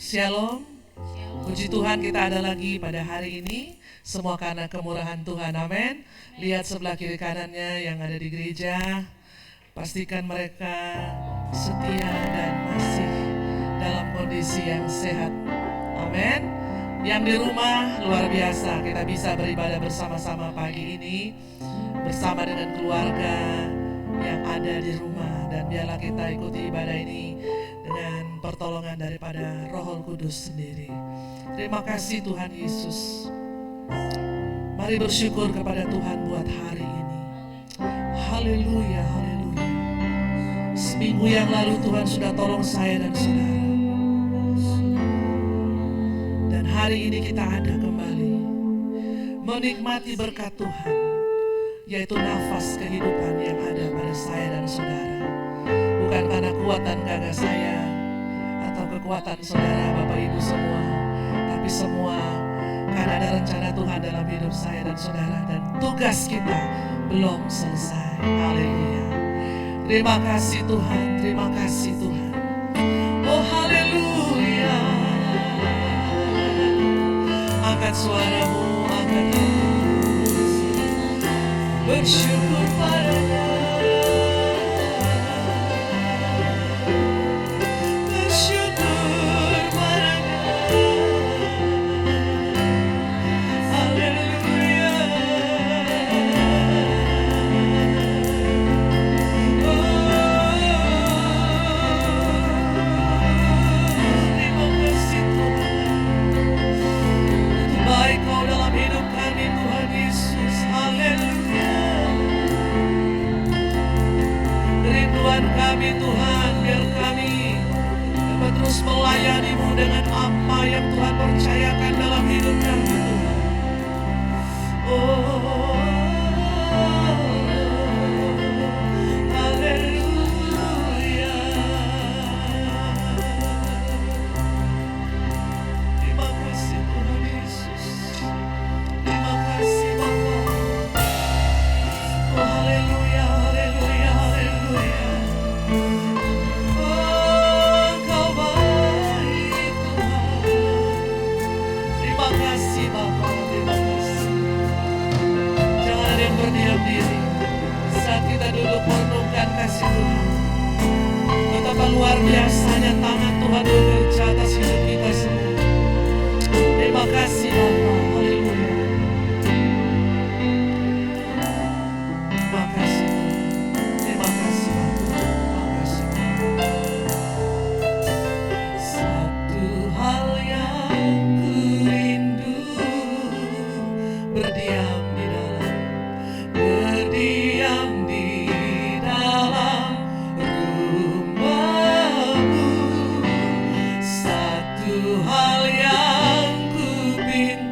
Shalom. Puji Tuhan, kita ada lagi pada hari ini. Semua karena kemurahan Tuhan, amin. Lihat sebelah kiri kanannya yang ada di gereja. Pastikan mereka setia dan masih dalam kondisi yang sehat, amin. Yang di rumah, luar biasa, kita bisa beribadah bersama-sama pagi ini bersama dengan keluarga yang ada di rumah. Dan biarlah kita ikuti ibadah ini dengan pertolongan daripada Roh Kudus sendiri. Terima kasih Tuhan Yesus. Mari bersyukur kepada Tuhan buat hari ini. Haleluya, haleluya. Seminggu yang lalu Tuhan sudah tolong saya dan saudara. Dan hari ini kita ada kembali menikmati berkat Tuhan, yaitu nafas kehidupan yang ada pada saya dan saudara. Bukan karena kuatan gagah saya atau kekuatan saudara, Bapak Ibu semua, tapi semua karena ada rencana Tuhan dalam hidup saya dan saudara, dan tugas kita belum selesai. Haleluya. Terima kasih Tuhan, terima kasih Tuhan. Oh haleluya. Angkat suaramu, angkat bersyukur padanya. Kami Tuhan, biar kami dapat terus melayani-Mu dengan apa yang Tuhan percayakan dalam hidup kami Tuhan. Oh, haleluya. Terima kasih Tuhan Yesus. Terima kasih Bapa. Oh haleluya, haleluya, haleluya. Berdiam diri saat kita duduk merenungkan kasih Tuhan. Betapa luar biasanya tangan Tuhan bekerja atas hidup kita semua. Terima kasih Bapa. Haleluya. Terima kasih Tuhan. Terima kasih Bapa. Terima kasih. Satu hal yang ku rindu, berdiam di dalam rumah-Mu. Satu hal yang ku pinta,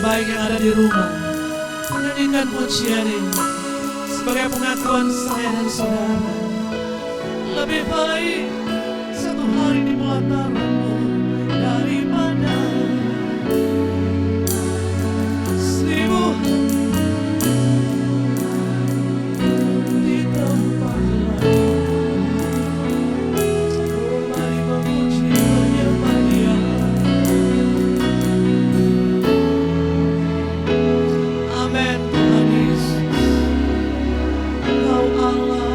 baik yang ada di rumah, menyanyikan pujian ini sebagai pengakuan saya dan saudara. Lebih baik satu hari di pelataran-Mu daripada 1000 di tempat lain. Mari memuji menyembah Dia. Amin. Tuhan Yesus, Engkau Allah.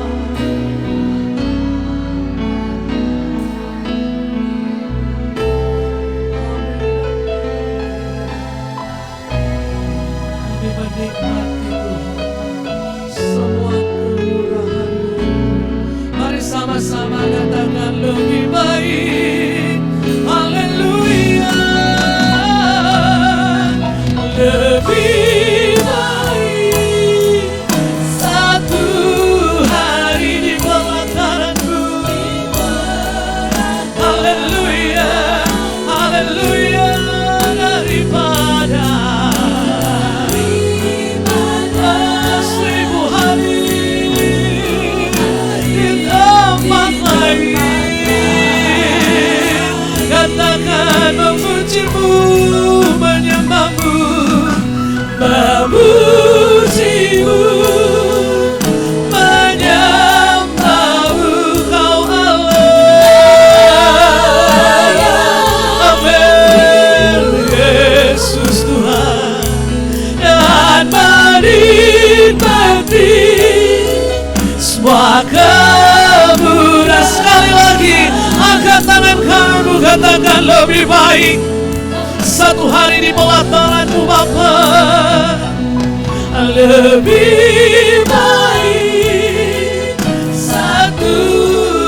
Kami menikmati Tuhan semua kemurahan-Mu. Mari sama-sama katakan lebih baik. Haleluya. Lebih baik satu hari di pelataran-Mu. Haleluya. Haleluya. Daripada 1000 hari di tempat lain. Katakan memuji-Mu, menyembah-Mu, memuji-Mu, menyembah-Mu, Kau Allah. Amin. Yesus Tuhan, dan menikmati semua kemurahan. Sekali lagi, angkat tangan kamu, katakan lebih baik satu hari di pelataran-Mu Bapa. Lebih baik satu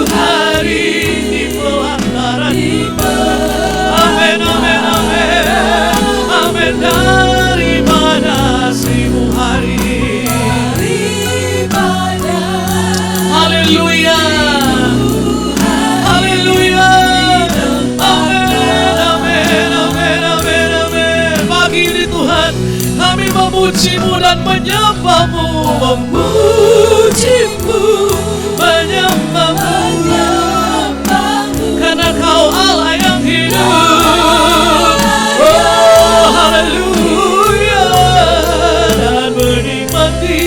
hari di pelataran-Mu. Amin, amin, amin, amin. Daripada 1000 hari. Haleluya. Haleluya. Amin, amin, amin, amin, amin. Pagi ini Tuhan, kami memuji-Mu dan menyembah-Mu, memuji-Mu, menyembah-Mu, karena Kau Allah yang hidup. Oh, haleluya. Dan menikmati.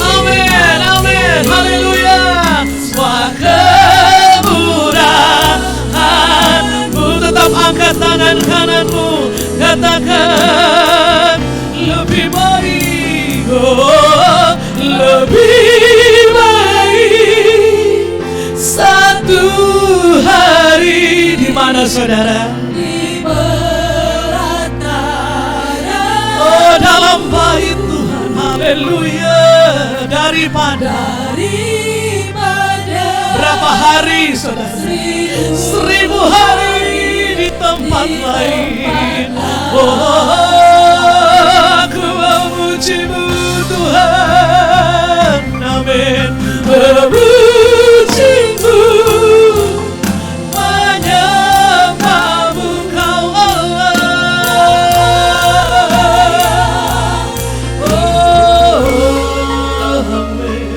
Amin, amin, haleluya. Semua kemurahan-Mu. Tetap angkat tangan kananmu, katakan lebih baik, oh, lebih baik satu hari. Di mana saudara? Di pelataran. Oh, dalam bait Tuhan, haleluya. Daripada berapa hari saudara? 1000 hari di tempat lain. Oh, aku memuji-Mu Tuhan. Amin. Memuji-Mu, menyembah-Mu, Kau Allah. Oh, amin.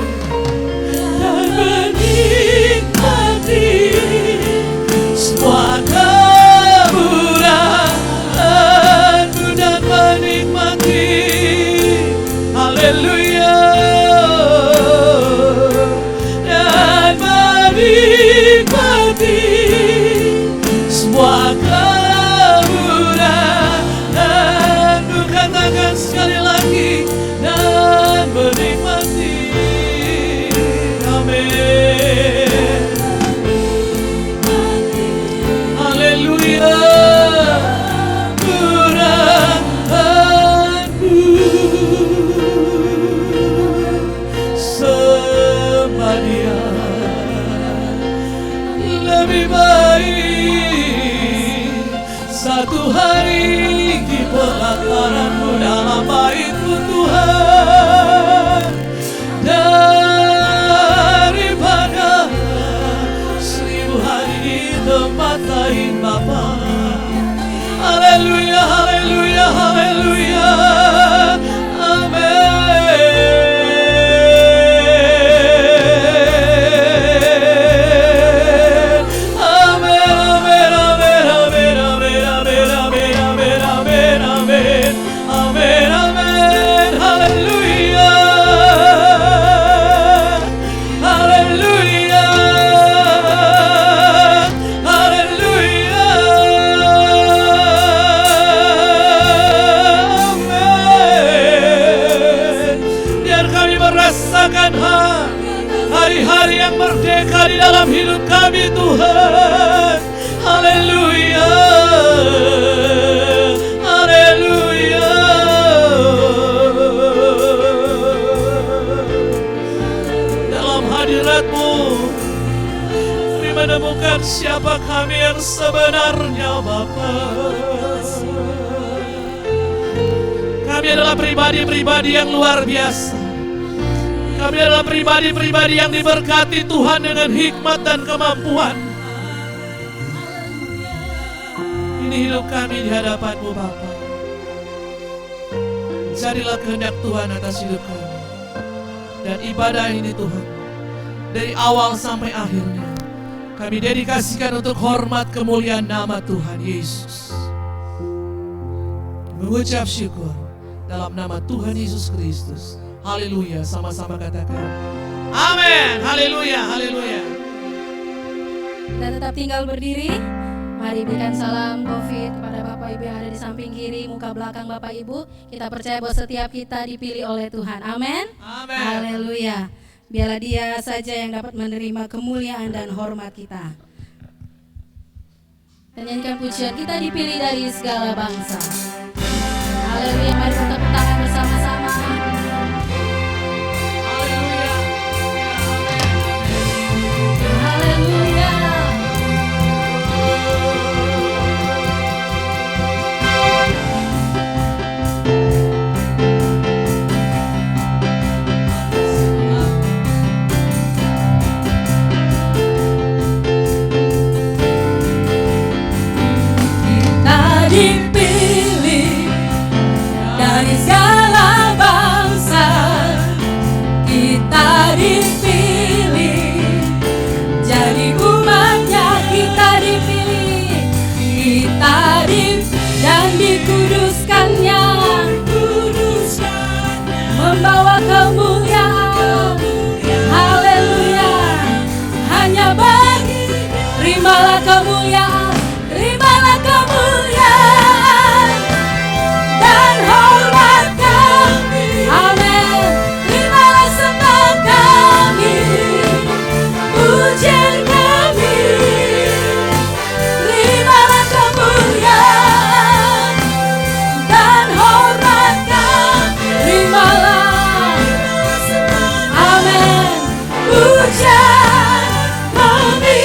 Dan menikmati semua kemurahan-Mu, dan menikmati, haleluya, dan menikmati semua kemurahan-Mu. Katakan sekali lagi, dan menikmati. Amin. Haleluya. Murahan-Mu. Sembah Dia. Lebih baik satu hari di pelataran-Mu, dalam bait-Mu Tuhan, daripada 1000 hari di tempat lain Bapa. Haleluya. haleluya, haleluya, haleluya. Hari-hari yang merdeka di dalam hidup kami Tuhan. Haleluya, haleluya. Dalam hadirat-Mu kami menemukan siapa kami yang sebenarnya Bapa. Kami adalah pribadi-pribadi yang luar biasa. Kami adalah pribadi-pribadi yang diberkati Tuhan dengan hikmat dan kemampuan. Ini hidup kami di hadapan-Mu Bapa. Jadilah kehendak Tuhan atas hidup kami. Dan ibadah ini Tuhan, dari awal sampai akhirnya, kami dedikasikan untuk hormat kemuliaan nama Tuhan Yesus. Mengucap syukur dalam nama Tuhan Yesus Kristus. Haleluya, sama-sama katakan amin. Haleluya, haleluya. Kita tetap tinggal berdiri. Mari berikan salam COVID kepada Bapak Ibu yang ada di samping kiri, muka belakang Bapak Ibu. Kita percaya bahwa setiap kita dipilih oleh Tuhan. Amin. Amin. Haleluya. Biarlah Dia saja yang dapat menerima kemuliaan dan hormat kita. Dan nyanyikan pujian, kita dipilih dari segala bangsa. Haleluya, mari kita tepuk tangan bersama-sama. Dipilih dari segala bangsa, kita dipilih jadi umatnya, kita dipilih, dan dikuduskannya, membawa kemuliaan. Haleluya, hanya bagi, terimalah kemuliaan, terimalah kemuliaan dan hormat kami. Amin. Terimalah sembah kami, pujian kami, terimalah kemuliaan dan hormat kami. Terimalah, amin, pujian kami.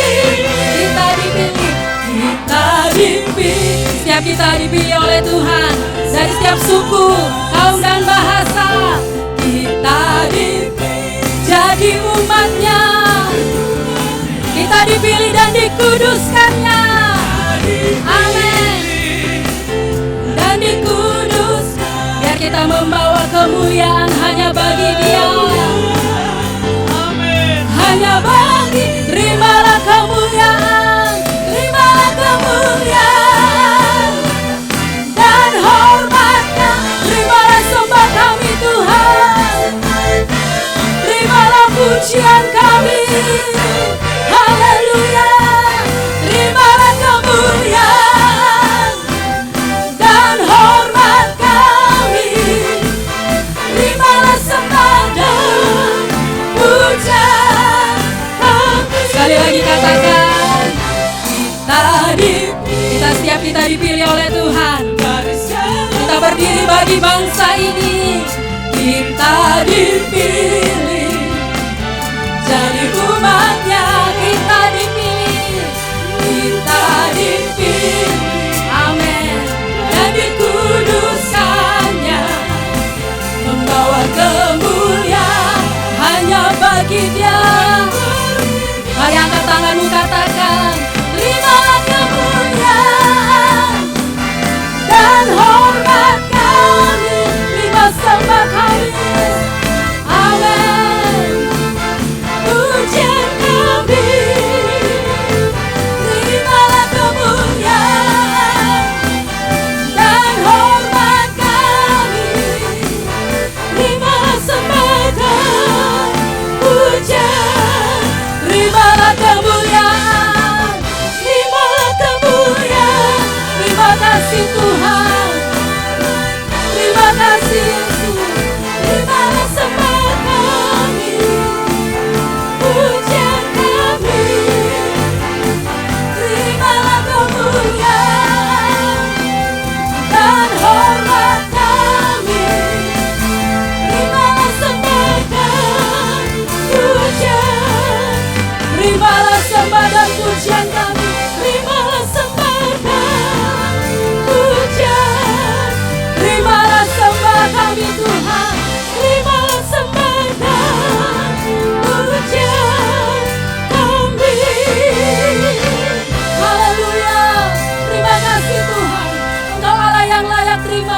Kita dipilih, kita dipilih. Setiap kita dipilih oleh Tuhan, dari setiap suku, kaum dan bahasa. Kita dipilih jadi umatnya, kita dipilih dan dikuduskannya. Amin. Dan dikudus, biar kita membawa kemuliaan hanya bagi Dia. Hanya bagi, terimalah kemuliaan, terimalah kemuliaan dan hormatnya. Terimalah sembah kami Tuhan, terimalah pujian kami. Haleluya, terimalah kemuliaan dan hormat kami. Terimalah sembah dan pujian kami. Sekali lagi katakan, kita dipilih oleh Tuhan. Kita berdiri bagi bangsa ini. Kita dipilih jadi umatnya, kita dipilih, kita dipilih. Amin. Dan dikuduskannya, membawa kemuliaan hanya bagi Dia. Mari angkat tanganmu, katakan, terimalah kemuliaan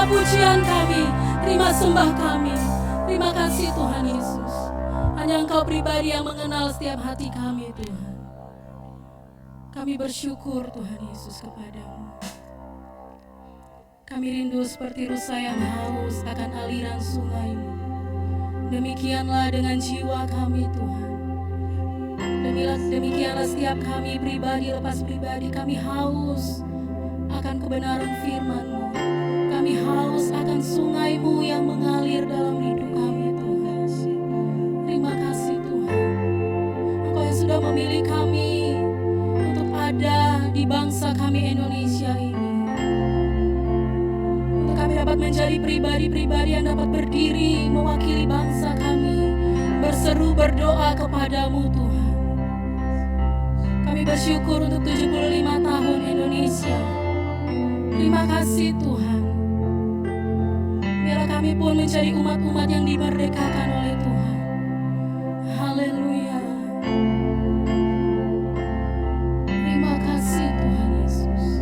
Terima pujian kami, terima sembah kami. Terima kasih Tuhan Yesus. Hanya Engkau pribadi yang mengenal setiap hati kami Tuhan. Kami bersyukur Tuhan Yesus kepadamu. Kami rindu seperti rusa yang haus akan aliran sungai-Mu. Demikianlah dengan jiwa kami Tuhan. Demikianlah setiap kami pribadi lepas pribadi, kami haus akan kebenaran firman-Mu. Kami haus akan sungai-Mu yang mengalir dalam hidup kami Tuhan. Terima kasih Tuhan. Engkau yang sudah memilih kami untuk ada di bangsa kami Indonesia ini. Untuk kami dapat menjadi pribadi-pribadi yang dapat berdiri mewakili bangsa kami, berseru berdoa kepadamu Tuhan. Kami bersyukur untuk 75 tahun Indonesia. Terima kasih Tuhan. Biarlah kami pun menjadi umat-umat yang dimerdekakan oleh Tuhan. Haleluya. Terima kasih Tuhan Yesus.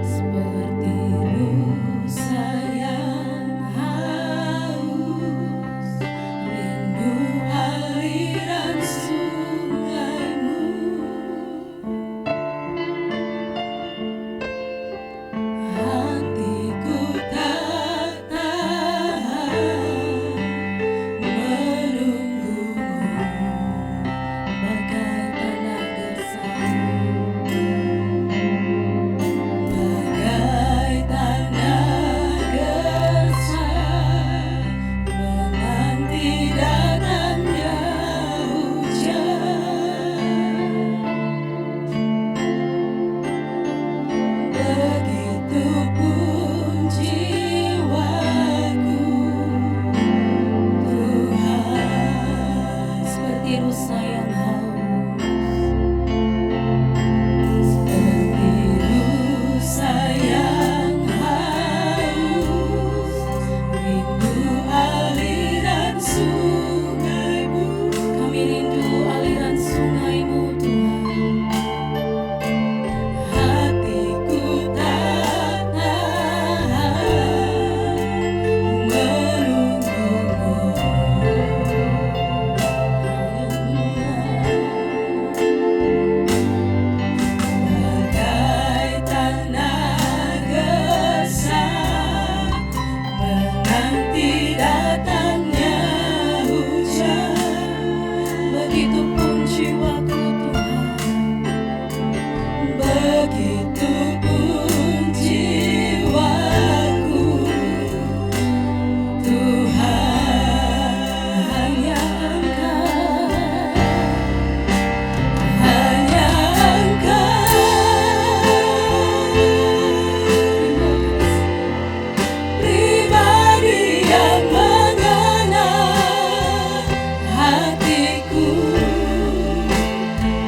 Seperti rusa yang haus, rindu aliran sungai-Mu. Hatiku tak tahan menunggu-Mu bagai tanah gersang, bagai tanah gersang menanti datangnya hujan. Begitupun jiwaku Tuhan, seperti rusa yang haus, seperti rusa yang haus, rindu aliran sungai-Mu. Kami rindu aliran sungai-Mu Tuhan. Hatiku tak tahan menunggu-Mu. Bagai tanah gersang menanti datangnya hujan. Begitupun jiwaku Tuhan. Begitupun jiwaku Tuhan, hanya Engkau, hanya Engkau. Pribadi yang mengenal hatiku,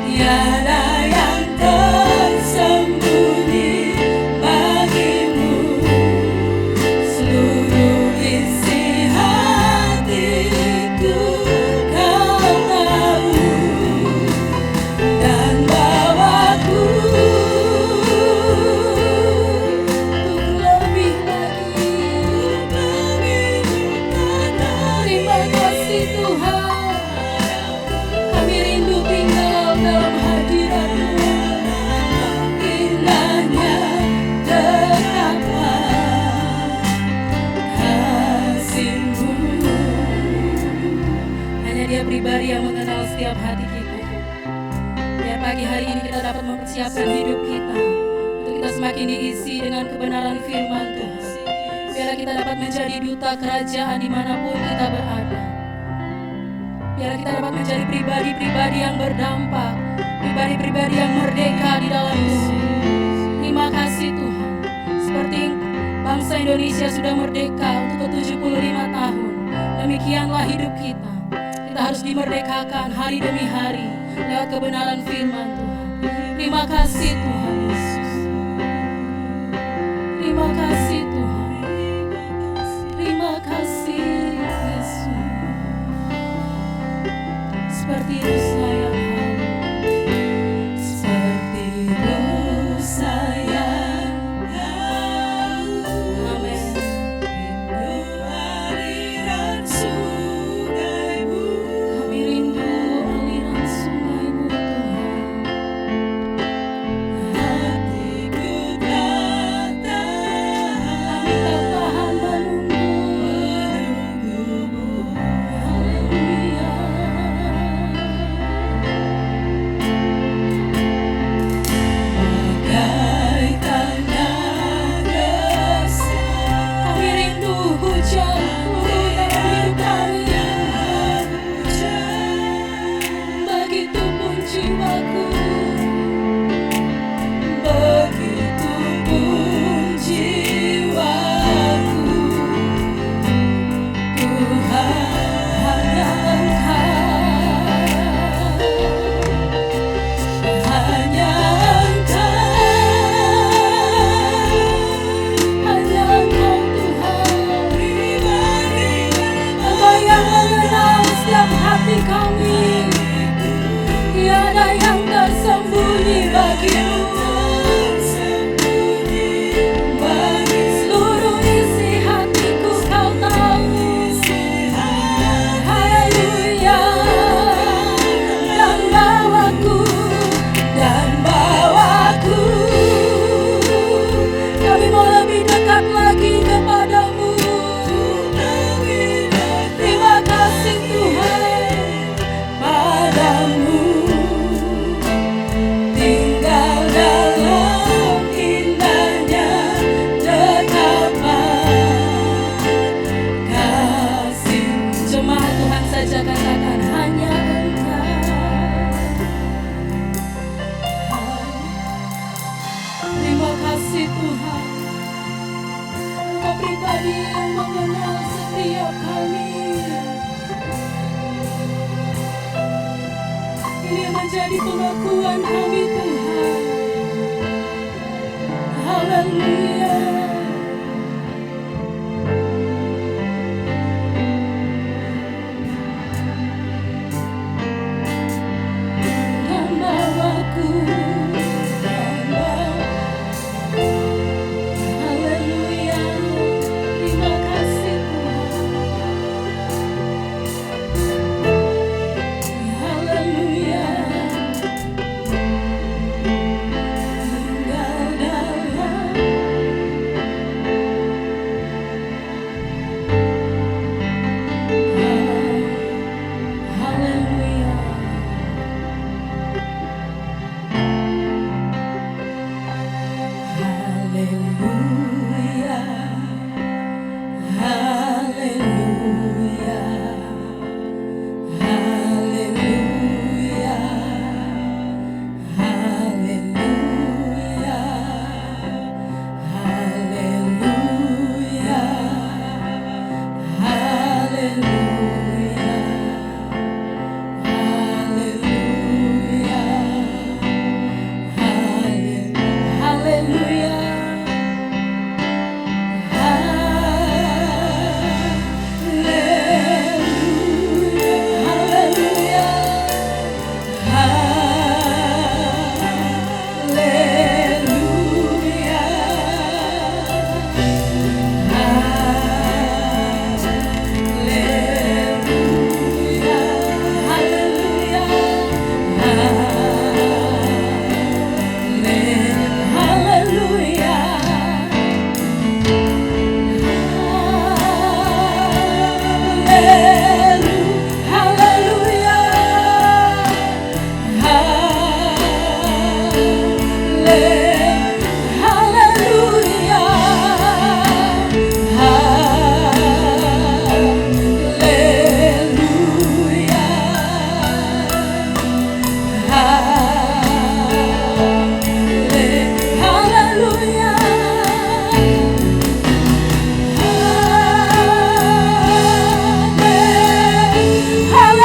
tiada yang tersembunyi bagimu. Seluruh isi hatiku Kau tahu, dan bawaku untuk lebih lagi. Terima kasih Tuhan. Kami rindu tinggal dalam hadirat-Mu. Indahnya dekatlah kasih-Mu. Hanya Dia pribadi yang mengenal setiap hati kita. Biar pagi hari ini kita dapat mempersiapkan hidup kita untuk kita semakin diisi dengan kebenaran firman Tuhan. Biar kita dapat menjadi duta kerajaan dimanapun kita berada. Biar kita dapat menjadi pribadi-pribadi yang berdampak, pribadi-pribadi yang merdeka di dalam Tuhan. Terima kasih Tuhan. Seperti bangsa Indonesia sudah merdeka untuk ke-75 tahun, demikianlah hidup kita. Kita harus dimerdekakan hari demi hari lewat kebenaran firman Tuhan. Terima kasih Tuhan Yesus. Terima kasih Tuhan. Terima kasih Yesus. Seperti rusa yang haus, seperti rusa jiwaku, begitupun jiwaku. Tuhan, hanya Engkau, hanya Engkau Tuhan. Engkau yang mengenal setiap hati kami, tiada yang tersembunyi bagimu. Seluruh isi hatiku Kau tahu. Haleluya. Dan bawaku, kami mau lebih dekat lagi kepadamu. Terima kasih Tuhan, padamu tinggal dalam indahnya dekapan kasih. Jemaat Tuhan saja katakan hanya Engkau. Terima kasih Tuhan, Engkau pribadi yang mengenal setiap kami. Ini menjadi pengakuan kami Tuhan. Haleluya. Dan bawaku, haleluya. Terima kasih Tuhan. Haleluya. Tinggal dalam haleluya.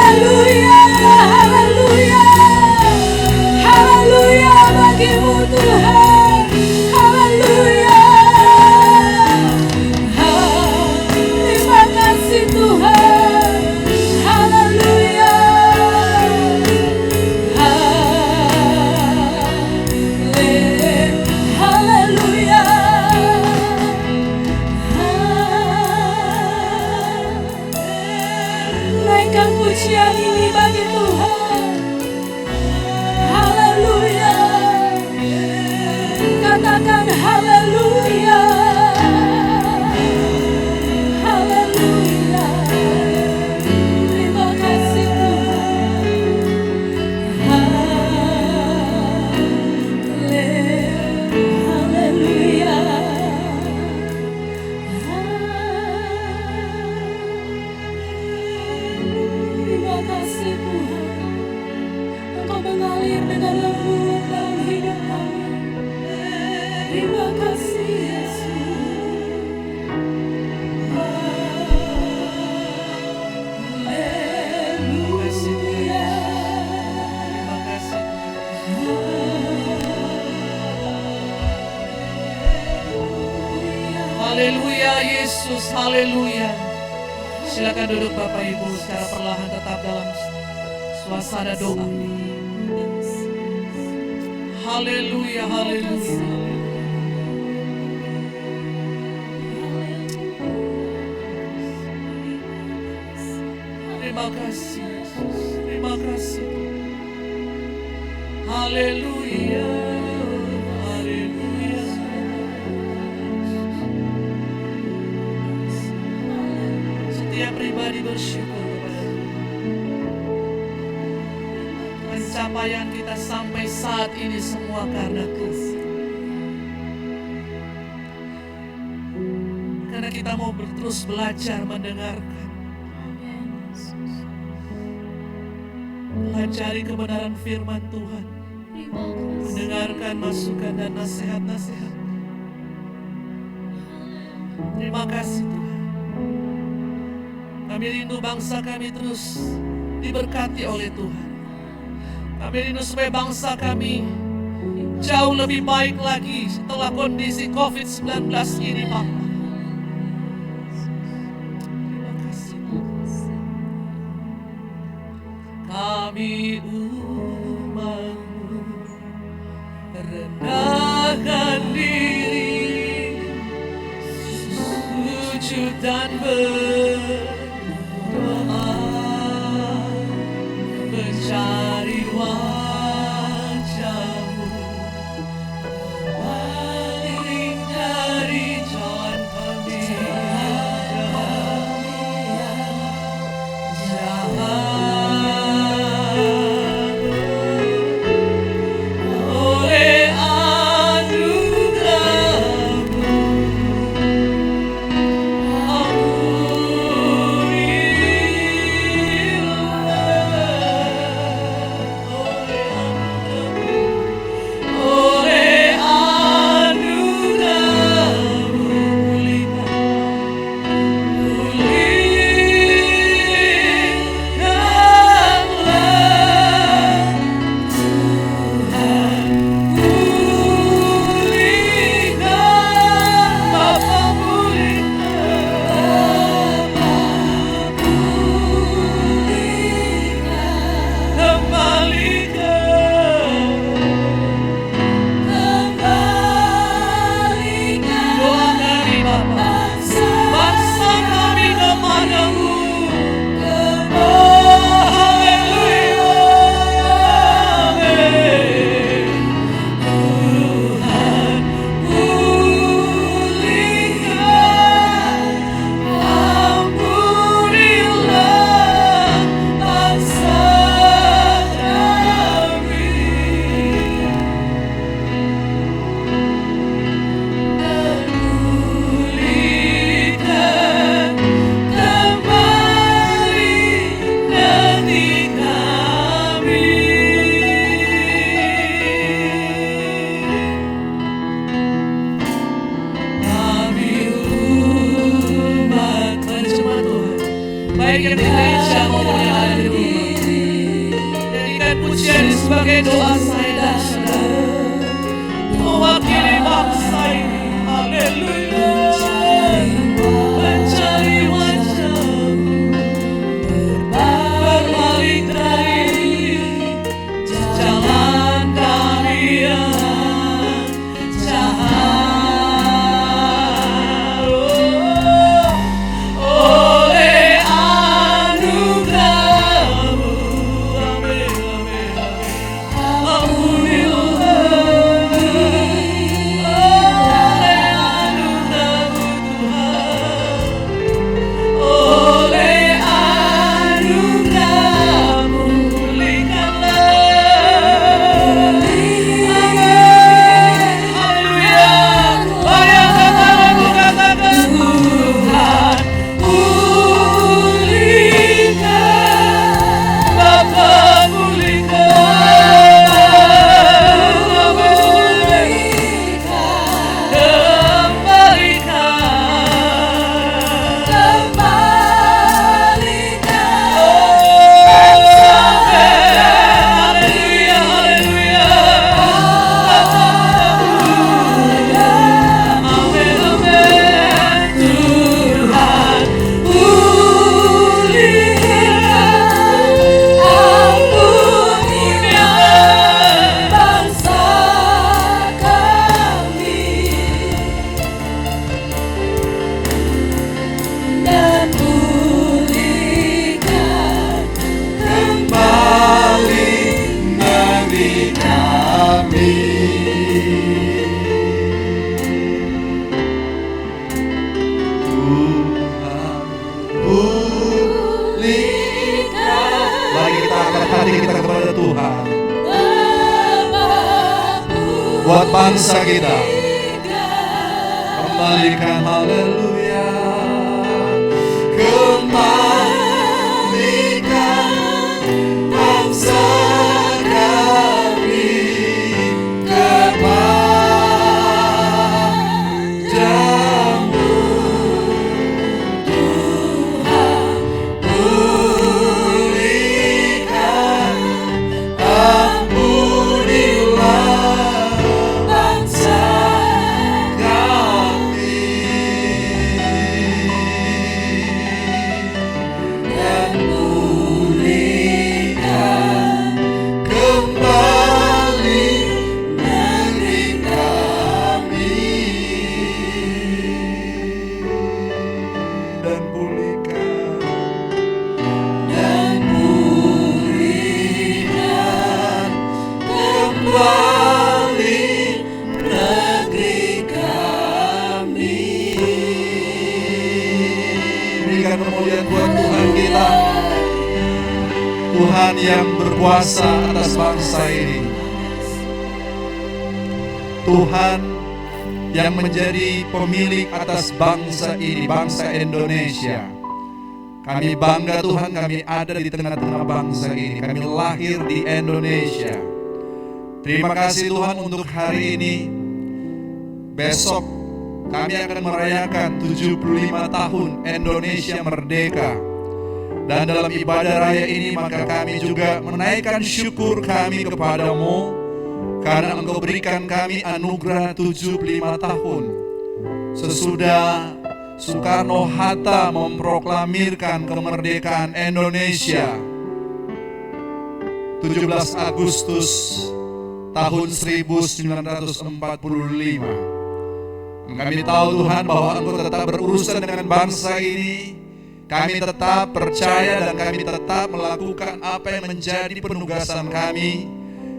Haleluya, haleluya, haleluya, haleluya, haleluya, haleluya. Pujian ini bagi Tuhan. Haleluya. dengan lembut dalam hidup kami. Terima kasih Yesus. Haleluya. Terima kasih. Haleluya Yesus, haleluya. Silakan duduk Bapak Ibu secara perlahan tetap dalam suasana doa. Haleluya, haleluya. Terima kasih Yesus, terima kasih. Haleluya, haleluya. Setiap pribadi bersyukur kepada Tuhan. Pencapaian kita sampai saat ini semua karena kasih. Karena kita mau terus belajar mendengarkan. Pelajari kebenaran firman Tuhan. Mendengarkan masukan dan nasihat-nasihat. Terima kasih Tuhan. Kami rindu bangsa kami terus diberkati oleh Tuhan. Kami rindu supaya bangsa kami jauh lebih baik lagi setelah kondisi COVID-19 ini, Bapak. Terima kasih. Kami umat-Mu rendahkan diri, sujud dan berdoa, mencari wajah-Mu, berpaling dari jalan kami yang jahat. Baik yang di gereja maupun yang ada di rumah. Jadikan pujian ini sebagai doa saya dan saudara. Mewakili bangsa ini. Haleluya. Mencari wajah-Mu, berpaling dari jalan kami yang jahat. Ampunilah Mari kita angkat hati kita kepada Tuhan. Buat bangsa kita. Kembalikan, haleluya. Kembalikan bangsa kami kepadamu, Tuhan. Pulihkan, ampunilah bangsa kami, dan pulihkan kembali negeri kami, dan pulihkan kembali negeri kami. Berikan kemuliaan buat Tuhan kita, Tuhan yang berkuasa atas bangsa ini, Tuhan yang menjadi pemilik atas bangsa ini, bangsa Indonesia. Kami bangga Tuhan, kami ada di tengah-tengah bangsa ini, kami lahir di Indonesia. Terima kasih Tuhan untuk hari ini. Besok kami akan merayakan 75 tahun Indonesia merdeka. Dan dalam ibadah raya ini maka kami juga menaikkan syukur kami kepadamu, karena Engkau berikan kami anugerah 75 tahun. Sesudah Soekarno-Hatta memproklamirkan kemerdekaan Indonesia 17 Agustus tahun 1945. Kami tahu Tuhan bahwa Engkau tetap berurusan dengan bangsa ini. Kami tetap percaya dan kami tetap melakukan apa yang menjadi penugasan kami,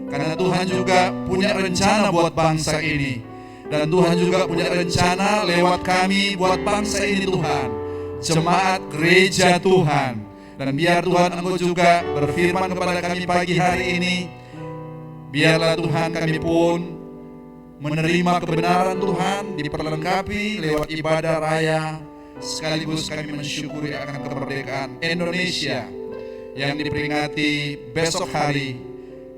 karena Tuhan juga punya rencana buat bangsa ini. Dan Tuhan juga punya rencana lewat kami buat bangsa ini Tuhan, jemaat gereja Tuhan. Dan biar Tuhan Engkau juga berfirman kepada kami pagi hari ini. Biarlah Tuhan kami pun menerima kebenaran Tuhan, diperlengkapi lewat ibadah raya, sekaligus kami mensyukuri akan kemerdekaan Indonesia yang diperingati besok hari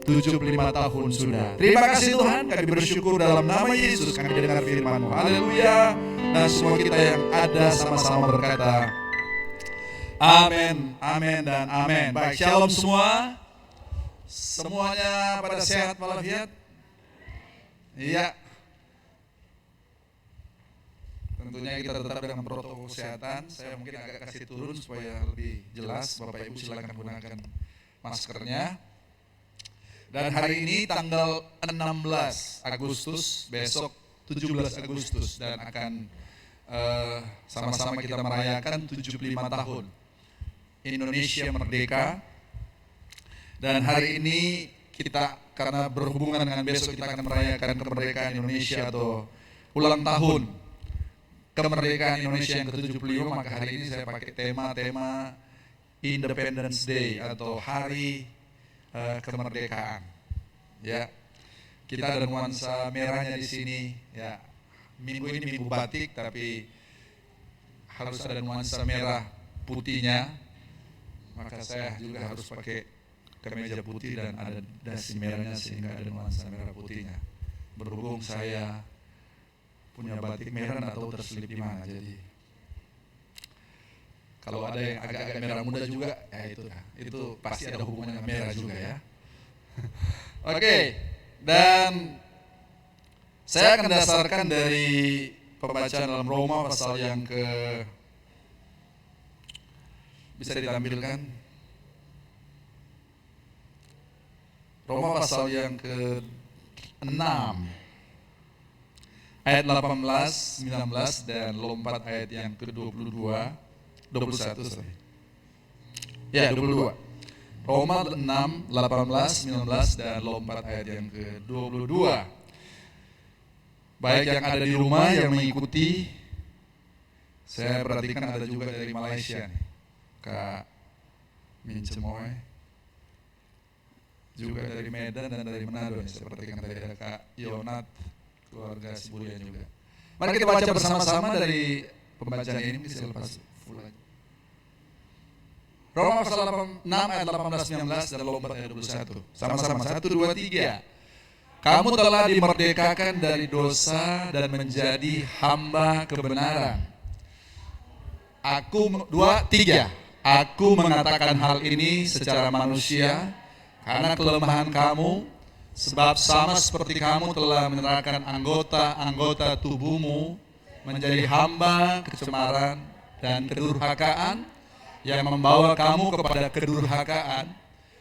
75 tahun sudah. Terima kasih Tuhan, kami bersyukur dalam nama Yesus kami dengar firman-Mu. Haleluya. Dan semua kita yang ada sama-sama berkata amin, amin, dan amin. Baik, shalom semua. Semuanya pada sehat walafiat? Iya. Tentunya kita tetap dengan protokol kesehatan. Saya mungkin agak kasih turun supaya lebih jelas. Bapak Ibu silakan gunakan maskernya. Dan hari ini tanggal 16 Agustus, besok 17 Agustus, dan akan sama-sama kita merayakan 75 tahun Indonesia merdeka. Dan hari ini kita, karena berhubungan dengan besok kita akan merayakan kemerdekaan Indonesia atau ulang tahun kemerdekaan Indonesia yang ke-75, maka hari ini saya pakai tema Independence Day atau Hari Kemerdekaan. Ya, kita ada nuansa merahnya di sini. Ya, minggu ini minggu batik, tapi harus ada nuansa merah putihnya. Maka saya juga harus pakai kemeja putih dan ada dasi merahnya sehingga ada nuansa merah putihnya. Berhubung saya punya batik merah nggak tahu terselip di mana, jadi kalau ada yang agak-agak merah muda juga, ya itu pasti ada hubungannya dengan merah juga ya. Oke, dan saya akan dasarkan dari pembacaan dalam Roma pasal yang bisa ditampilkan. Roma pasal yang ke-6 ayat 18, 19 dan lompat ayat yang ke-22, 21 sorry. Ya, 22. Roma 6, 18, 19 dan lompat ayat yang ke-22. Baik yang ada di rumah yang mengikuti, saya perhatikan ada juga dari Malaysia nih, Kak Min Cemoy, juga dari Medan dan dari Manado nih, saya perhatikan tadi ada Kak Yonat, keluarga Sibulian juga. Mari kita baca bersama-sama dari pembacaan ini, bisa lepas full aja. Roma pasal 6 ayat 18-19 dan lompat ayat 21. Sama-sama, 1, 2, 3. Kamu telah dimerdekakan dari dosa dan menjadi hamba kebenaran. 2, 3. Aku mengatakan hal ini secara manusia karena kelemahan kamu, sebab sama seperti kamu telah menyerahkan anggota-anggota tubuhmu menjadi hamba kecemaran dan kedurhakaan yang membawa kamu kepada kedurhakaan,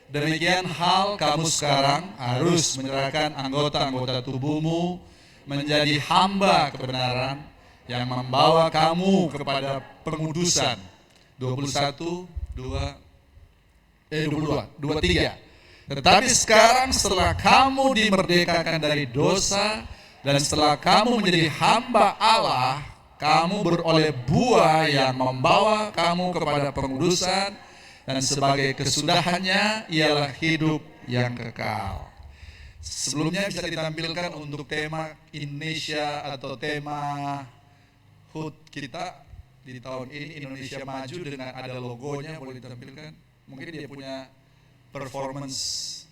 demikian hal kamu sekarang harus menyerahkan anggota-anggota tubuhmu menjadi hamba kebenaran yang membawa kamu kepada pengudusan. 22, 23. Tetapi sekarang setelah kamu dimerdekakan dari dosa dan setelah kamu menjadi hamba Allah, kamu beroleh buah yang membawa kamu kepada pengudusan, dan sebagai kesudahannya ialah hidup yang kekal. Sebelumnya bisa ditampilkan untuk tema Indonesia atau tema HUT kita di tahun ini, Indonesia Maju, dengan ada logonya, boleh ditampilkan. Mungkin dia punya performance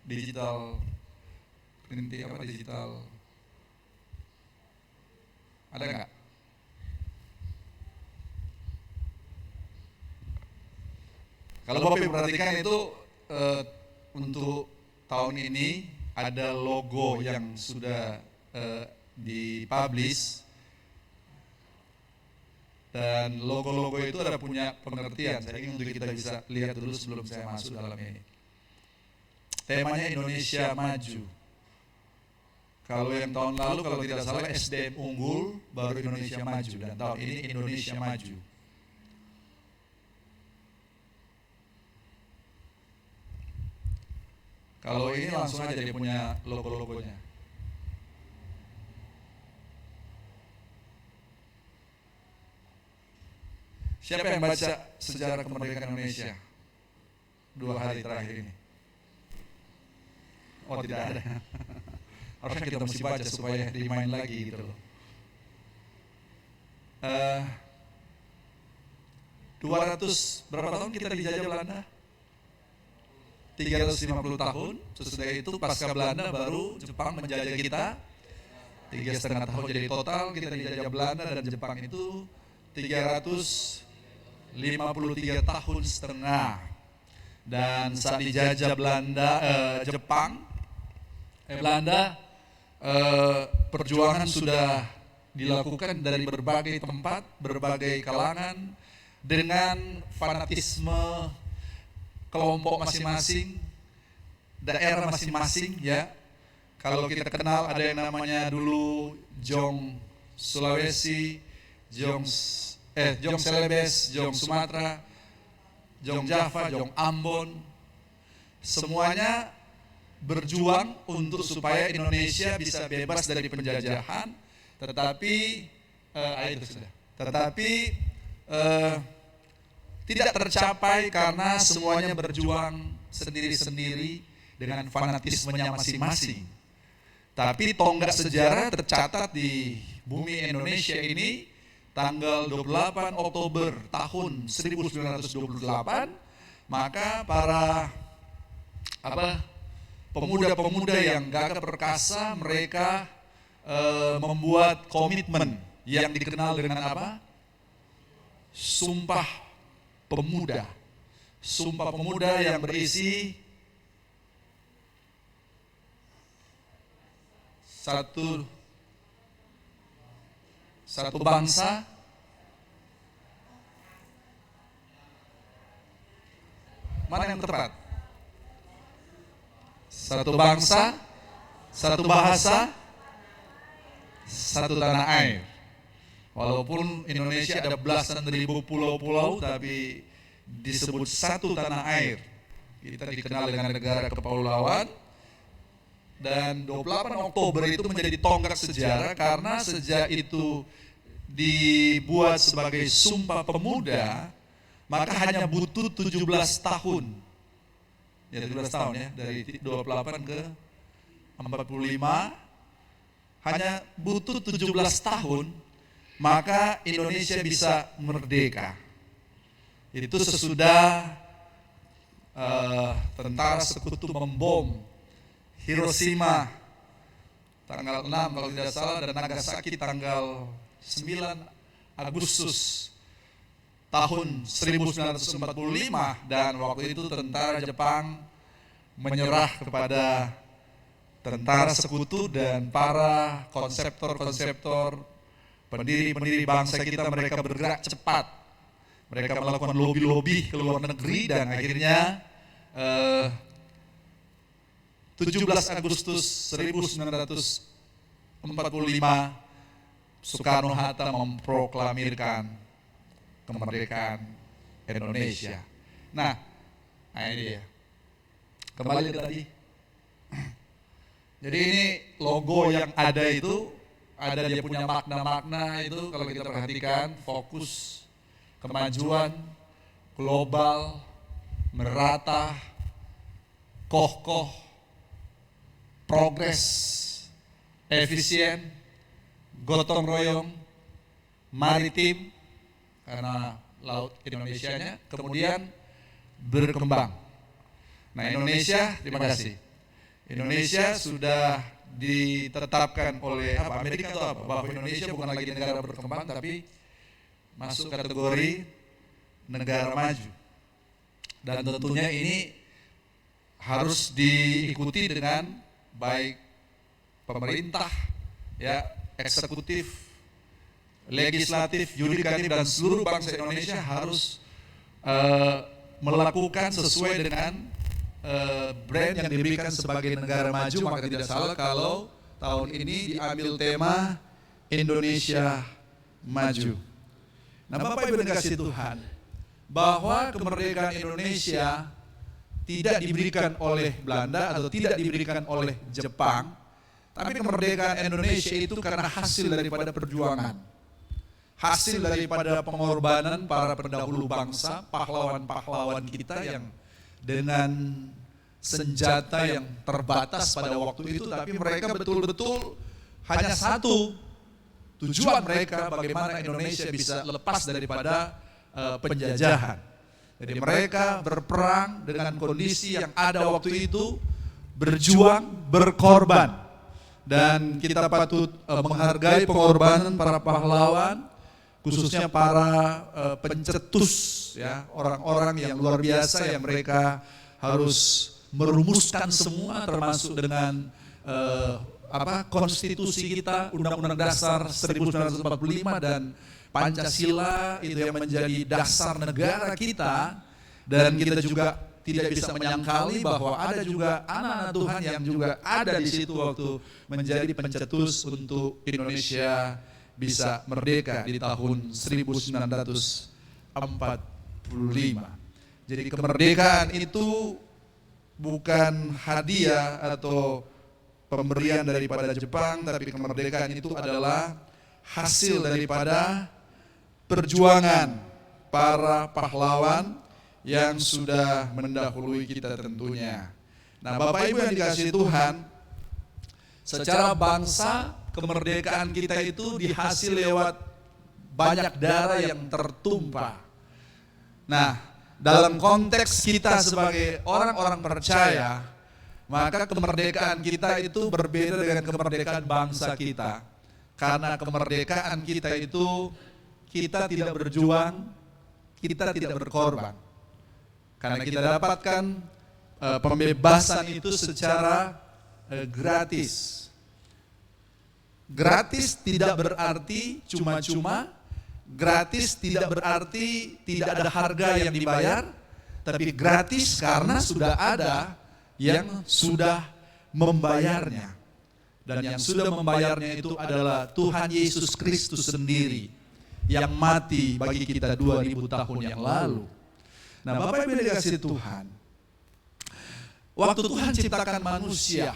digital ada nggak? Kalau Bapak perhatikan itu untuk tahun ini ada logo yang sudah dipublish, dan logo-logo itu ada punya pengertian. Saya ingin untuk kita bisa lihat dulu sebelum saya masuk dalam ini. Temanya Indonesia Maju. Kalau yang tahun lalu kalau tidak salah SDM unggul baru Indonesia Maju, dan tahun ini Indonesia Maju. Kalau ini langsung aja dia punya logo-logonya. Siapa yang baca sejarah kemerdekaan Indonesia 2 hari terakhir ini? Oh, tidak ada. Harusnya kita mesti baca supaya dimain lagi gitu loh. 200 berapa tahun kita dijajah Belanda? 350 tahun. Sesudah itu pasca Belanda baru Jepang menjajah kita 3,5 tahun. Jadi total kita dijajah Belanda dan Jepang itu 353 tahun setengah. Dan saat dijajah Belanda, perjuangan sudah dilakukan dari berbagai tempat, berbagai kalangan, dengan fanatisme kelompok masing-masing, daerah masing-masing ya. Kalau kita kenal ada yang namanya dulu Jong Sulawesi, Jong Celebes, Jong Sumatera, Jong Java, Jong Ambon. Semuanya berjuang untuk supaya Indonesia bisa bebas dari penjajahan, tetapi tidak tercapai karena semuanya berjuang sendiri-sendiri dengan fanatismenya masing-masing. Tapi tonggak sejarah tercatat di bumi Indonesia ini tanggal 28 Oktober tahun 1928, maka para pemuda-pemuda yang gagah perkasa, mereka membuat komitmen yang dikenal dengan Sumpah Pemuda. Sumpah Pemuda yang berisi satu bangsa, mana yang tepat? Satu bangsa, satu bahasa, satu tanah air. Walaupun Indonesia ada belasan ribu pulau-pulau, tapi disebut satu tanah air. Kita dikenal dengan negara kepulauan. Dan 28 Oktober itu menjadi tonggak sejarah karena sejak itu dibuat sebagai Sumpah Pemuda, maka hanya butuh 17 tahun. Ya 17 tahun ya, dari 28 ke 45, hanya butuh 17 tahun, maka Indonesia bisa merdeka. Itu sesudah tentara sekutu membom Hiroshima tanggal 6 kalau tidak salah, dan Nagasaki tanggal 9 Agustus tahun 1945, dan waktu itu tentara Jepang menyerah kepada tentara sekutu dan para konseptor-konseptor, pendiri-pendiri bangsa kita. Mereka bergerak cepat, mereka melakukan lobi-lobi ke luar negeri, dan akhirnya 17 Agustus 1945 Soekarno-Hatta memproklamirkan kemerdekaan Indonesia. Nah ini dia. Kembali ke tadi. Jadi ini logo yang ada itu, ada dia punya makna-makna itu kalau kita perhatikan, fokus, kemajuan, global, merata, kokoh, progres, efisien, gotong royong, maritim, karena laut Indonesianya, kemudian berkembang. Nah Indonesia, terima kasih. Indonesia sudah ditetapkan oleh Amerika atau apa? Bahwa Indonesia bukan lagi negara berkembang, tapi masuk kategori negara maju. Dan tentunya ini harus diikuti dengan baik pemerintah, ya, eksekutif, legislatif, yudikatif, dan seluruh bangsa Indonesia harus melakukan sesuai dengan brand yang diberikan sebagai negara maju. Maka tidak salah kalau tahun ini diambil tema Indonesia Maju. Nah Bapak Ibu dikasihi Tuhan, bahwa kemerdekaan Indonesia tidak diberikan oleh Belanda atau tidak diberikan oleh Jepang, tapi kemerdekaan Indonesia itu karena hasil daripada perjuangan, hasil daripada pengorbanan para pendahulu bangsa, pahlawan-pahlawan kita yang dengan senjata yang terbatas pada waktu itu, tapi mereka betul-betul hanya satu tujuan mereka, bagaimana Indonesia bisa lepas daripada penjajahan. Jadi mereka berperang dengan kondisi yang ada waktu itu, berjuang, berkorban. Dan kita patut menghargai pengorbanan para pahlawan, khususnya para pencetus, ya, orang-orang yang luar biasa yang mereka harus merumuskan semua, termasuk dengan konstitusi kita, Undang-Undang Dasar 1945 dan Pancasila itu yang menjadi dasar negara kita. Dan kita juga tidak bisa menyangkali bahwa ada juga anak-anak Tuhan yang juga ada di situ waktu menjadi pencetus untuk Indonesia bisa merdeka di tahun 1945. Jadi kemerdekaan itu bukan hadiah atau pemberian daripada Jepang, tapi kemerdekaan itu adalah hasil daripada perjuangan para pahlawan yang sudah mendahului kita tentunya. Nah Bapak Ibu yang dikasihi Tuhan, secara bangsa kemerdekaan kita itu dihasil lewat banyak darah yang tertumpah. Nah dalam konteks kita sebagai orang-orang percaya, maka kemerdekaan kita itu berbeda dengan kemerdekaan bangsa kita. Karena kemerdekaan kita itu kita tidak berjuang, kita tidak berkorban. Karena kita dapatkan pembebasan itu secara gratis. Gratis tidak berarti cuma-cuma, gratis tidak berarti tidak ada harga yang dibayar, tapi gratis karena sudah ada yang sudah membayarnya. Dan yang sudah membayarnya itu adalah Tuhan Yesus Kristus sendiri yang mati bagi kita 2000 tahun yang lalu. Nah, Bapak Ibu dikasih Tuhan, waktu Tuhan ciptakan manusia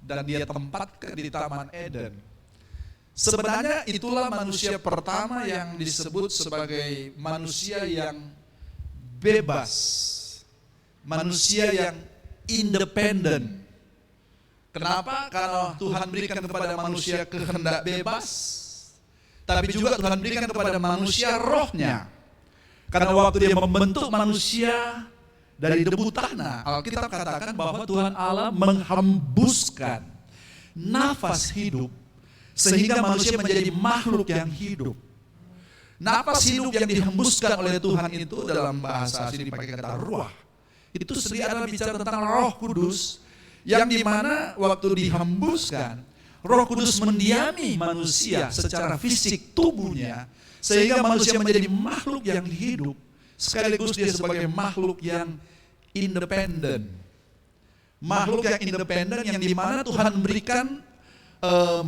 dan dia tempatkan di Taman Eden, sebenarnya itulah manusia pertama yang disebut sebagai manusia yang bebas, manusia yang independen. Kenapa? Karena Tuhan berikan kepada manusia kehendak bebas, tapi juga Tuhan berikan kepada manusia rohnya. Karena waktu dia membentuk manusia dari debu tanah, Alkitab katakan bahwa Tuhan Allah menghembuskan nafas hidup sehingga manusia menjadi makhluk yang hidup. Nafas hidup yang dihembuskan oleh Tuhan itu dalam bahasa asli dipakai kata ruah. Itu sendiri adalah bicara tentang Roh Kudus, yang dimana waktu dihembuskan, Roh Kudus mendiami manusia secara fisik tubuhnya, sehingga manusia menjadi makhluk yang hidup, sekaligus dia sebagai makhluk yang independen. Makhluk yang independen yang dimana Tuhan memberikan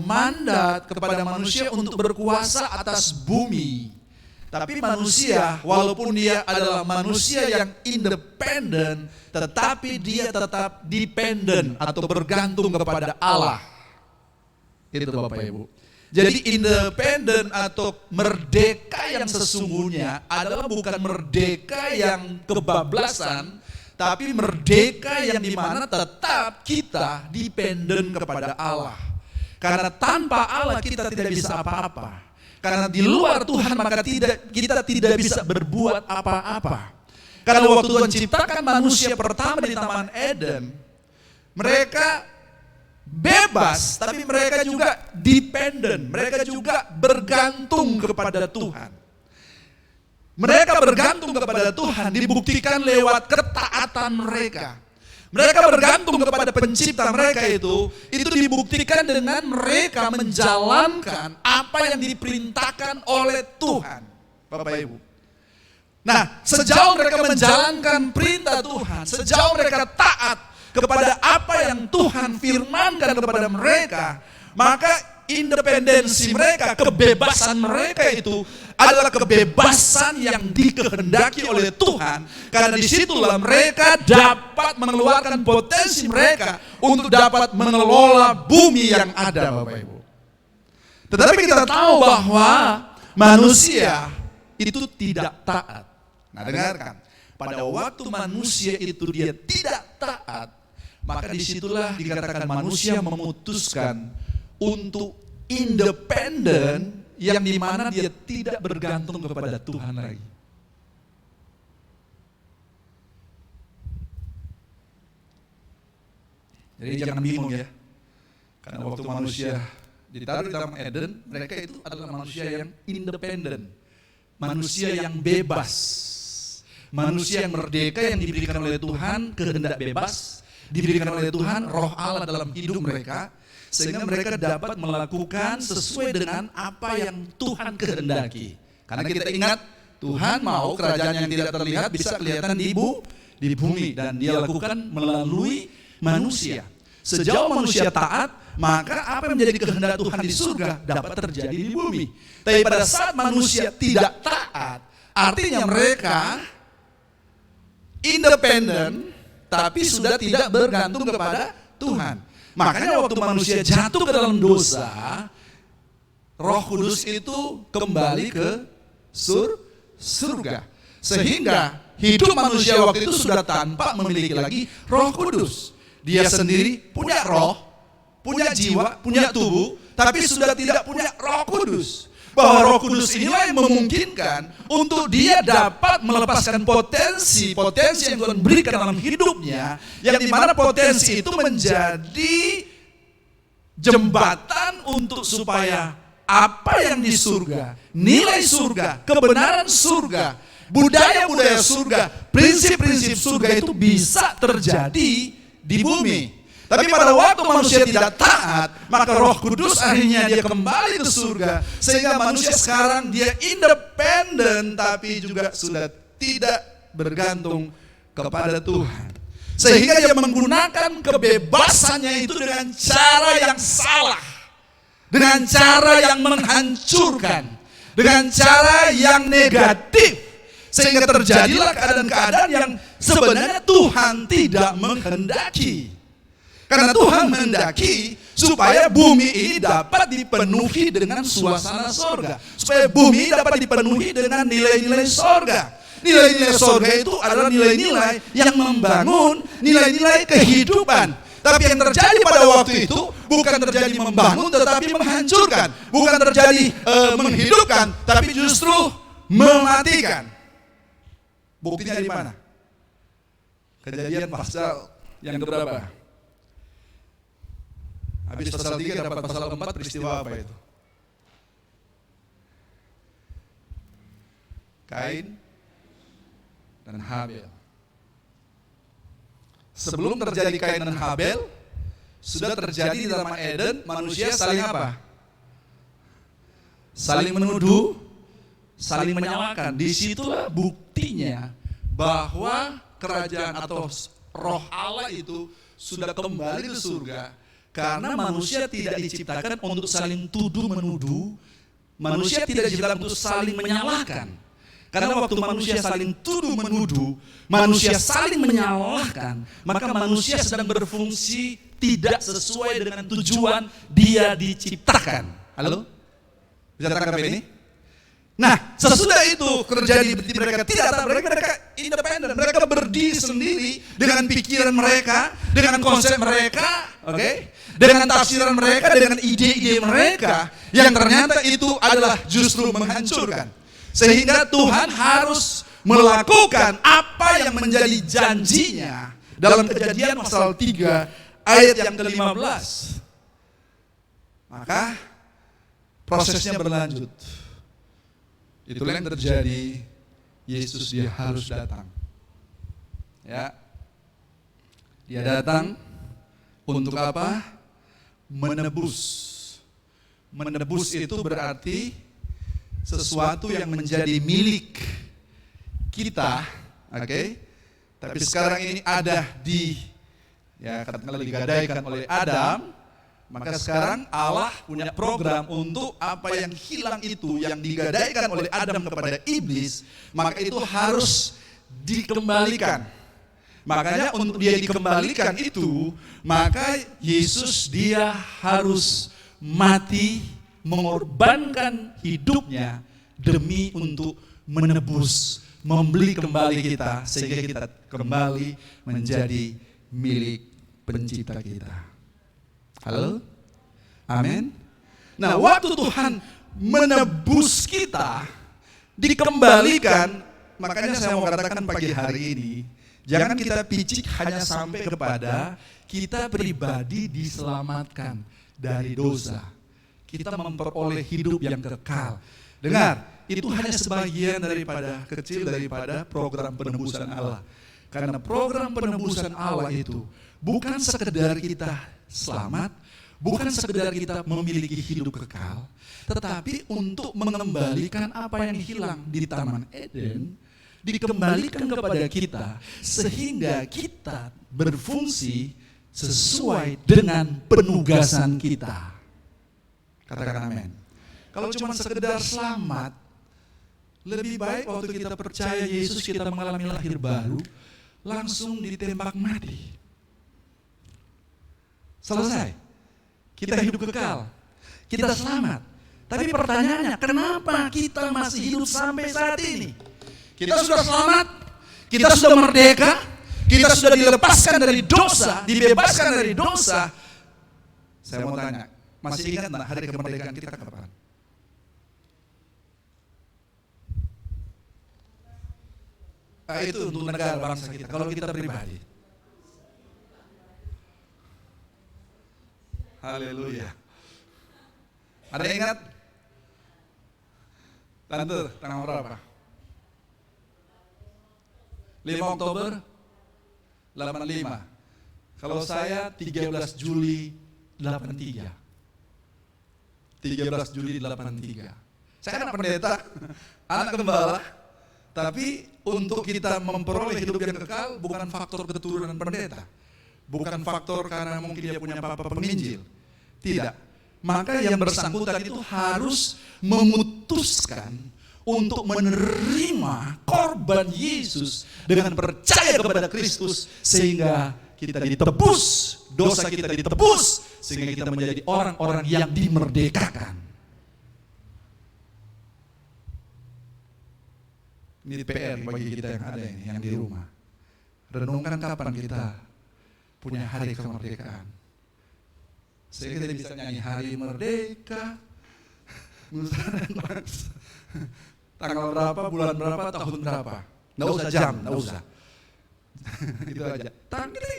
mandat kepada manusia untuk berkuasa atas bumi. Tapi manusia, walaupun dia adalah manusia yang independen, tetapi dia tetap dependen atau bergantung kepada Allah. Itu Bapak Ibu. Jadi independen atau merdeka yang sesungguhnya adalah bukan merdeka yang kebablasan, tapi merdeka yang dimana tetap kita dependen kepada Allah. Karena tanpa Allah kita tidak bisa apa-apa. Karena di luar Tuhan maka kita tidak bisa berbuat apa-apa. Karena waktu Tuhan ciptakan manusia pertama di Taman Eden, mereka bebas, tapi mereka juga dependen, mereka juga bergantung kepada Tuhan. Mereka bergantung kepada Tuhan dibuktikan lewat ketaatan mereka. Mereka bergantung kepada pencipta mereka itu dibuktikan dengan mereka menjalankan apa yang diperintahkan oleh Tuhan, Bapak Ibu. Nah, sejauh mereka menjalankan perintah Tuhan, sejauh mereka taat kepada apa yang Tuhan firmankan kepada mereka, maka independensi mereka, kebebasan mereka itu adalah kebebasan yang dikehendaki oleh Tuhan. Karena disitulah mereka dapat mengeluarkan potensi mereka untuk dapat mengelola bumi yang ada, Bapak Ibu. Tetapi kita tahu bahwa manusia itu tidak taat. Nah, dengarkan, pada waktu manusia itu dia tidak taat, maka disitulah dikatakan manusia memutuskan untuk independen, yang dimana dia tidak bergantung kepada Tuhan lagi. Jadi jangan bingung ya, karena waktu manusia ditaruh di Taman Eden, mereka itu adalah manusia yang independen, manusia yang bebas, manusia yang merdeka, yang diberikan oleh Tuhan kehendak bebas, diberikan oleh Tuhan Roh Allah dalam hidup mereka, sehingga mereka dapat melakukan sesuai dengan apa yang Tuhan kehendaki. Karena kita ingat, Tuhan mau kerajaan yang tidak terlihat bisa kelihatan di bumi, dan dia lakukan melalui manusia. Sejauh manusia taat, maka apa yang menjadi kehendak Tuhan di surga dapat terjadi di bumi. Tapi pada saat manusia tidak taat, artinya mereka independen, tapi sudah tidak bergantung kepada Tuhan. Makanya waktu manusia jatuh ke dalam dosa, Roh Kudus itu kembali ke surga. Sehingga hidup manusia waktu itu sudah tanpa memiliki lagi Roh Kudus. Dia sendiri punya roh, punya jiwa, punya tubuh, tapi sudah tidak punya Roh Kudus. Bahwa Roh Kudus inilah yang memungkinkan untuk dia dapat melepaskan potensi yang Tuhan berikan dalam hidupnya, yang dimana potensi itu menjadi jembatan untuk supaya apa yang di surga, nilai surga, kebenaran surga, budaya-budaya surga, prinsip-prinsip surga itu bisa terjadi di bumi. Tapi pada waktu manusia tidak taat, maka Roh Kudus akhirnya dia kembali ke surga, sehingga manusia sekarang dia independen, tapi juga sudah tidak bergantung kepada Tuhan. Sehingga dia menggunakan kebebasannya itu dengan cara yang salah, dengan cara yang menghancurkan, dengan cara yang negatif. Sehingga terjadilah keadaan-keadaan yang sebenarnya Tuhan tidak menghendaki. Karena Tuhan menghendaki supaya bumi ini dapat dipenuhi dengan suasana sorga. Supaya bumi dapat dipenuhi dengan nilai-nilai sorga. Nilai-nilai sorga itu adalah nilai-nilai yang membangun nilai-nilai kehidupan. Tapi yang terjadi pada waktu itu bukan terjadi membangun tetapi menghancurkan. Bukan terjadi menghidupkan tapi justru mematikan. Buktinya di mana? Kejadian pasal yang keberapa? Habis pasal 3 dapat pasal 4, peristiwa apa itu? Kain dan Habel. Sebelum terjadi Kain dan Habel, sudah terjadi di Taman Eden, manusia saling apa? Saling menuduh, saling menyalahkan. Disitulah buktinya bahwa kerajaan atau roh Allah itu sudah kembali ke surga. Karena manusia tidak diciptakan untuk saling tuduh-menuduh, manusia tidak diciptakan untuk saling menyalahkan. Karena waktu manusia saling tuduh-menuduh, manusia saling menyalahkan, maka manusia sedang berfungsi tidak sesuai dengan tujuan dia diciptakan. Halo? Bisa tangkap ini? Nah, sesudah itu terjadi mereka tidak tahu, mereka independen, mereka berdiri sendiri dengan pikiran mereka, dengan konsep mereka, oke? Dengan tafsiran mereka, dengan ide-ide mereka, yang ternyata itu adalah justru menghancurkan. Sehingga Tuhan harus melakukan apa yang menjadi janjinya dalam Kejadian pasal 3 ayat yang ke-15. Maka prosesnya berlanjut. Itulah yang terjadi. Yesus dia harus datang. Ya. Dia datang untuk apa? Menebus. Menebus itu berarti sesuatu yang menjadi milik kita, oke? Tapi sekarang ini ada katakanlah digadaikan oleh Adam. Maka sekarang Allah punya program untuk apa yang hilang itu, yang digadaikan oleh Adam kepada iblis, maka itu harus dikembalikan. Makanya untuk dia dikembalikan itu, maka Yesus dia harus mati, mengorbankan hidupnya demi untuk menebus, membeli kembali kita, sehingga kita kembali menjadi milik pencipta kita. Halo? Amin. Nah, waktu Tuhan menebus kita, dikembalikan, makanya saya mau katakan pagi hari ini, jangan kita picik hanya sampai kepada kita pribadi diselamatkan dari dosa. Kita memperoleh hidup yang kekal. Dengar, itu hanya sebagian daripada program penebusan Allah. Karena program penebusan Allah itu bukan sekedar kita selamat, bukan sekedar kita memiliki hidup kekal, tetapi untuk mengembalikan apa yang hilang di Taman Eden, dikembalikan kepada kita sehingga kita berfungsi sesuai dengan penugasan kita. Katakan amin. Kalau cuma sekedar selamat, lebih baik waktu kita percaya Yesus, kita mengalami lahir baru, langsung ditembak mati. Selesai. Kita hidup kekal. Kita selamat. Tapi pertanyaannya, kenapa kita masih hidup sampai saat ini? Kita sudah selamat, kita sudah merdeka, kita sudah dilepaskan dari dosa, dibebaskan dari dosa. Saya mau tanya, masih ingat nggak hari kemerdekaan kita kapan? Itu untuk negara bangsa kita. Kalau kita pribadi, haleluya. Ada yang ingat? Tante, tanggal berapa? 5 Oktober 85. Kalau saya 13 Juli 83. 13 Juli 83. Saya anak pendeta, anak gembala. Tapi untuk kita memperoleh hidup yang kekal bukan faktor keturunan pendeta. Bukan faktor karena mungkin dia punya papa penginjil. Tidak. Maka yang bersangkutan itu harus memutuskan untuk menerima korban Yesus dengan percaya kepada Kristus, sehingga kita ditebus, dosa kita ditebus, sehingga kita menjadi orang-orang yang dimerdekakan. Ini PR bagi kita yang ada ini, yang di rumah. Renungkan kapan kita punya hari kemerdekaan. Sehingga kita bisa nyanyi hari merdeka, Nusantara bangsa. Tanggal berapa, bulan berapa, tahun berapa. Nggak usah jam, nggak usah. Gitu aja. Tapi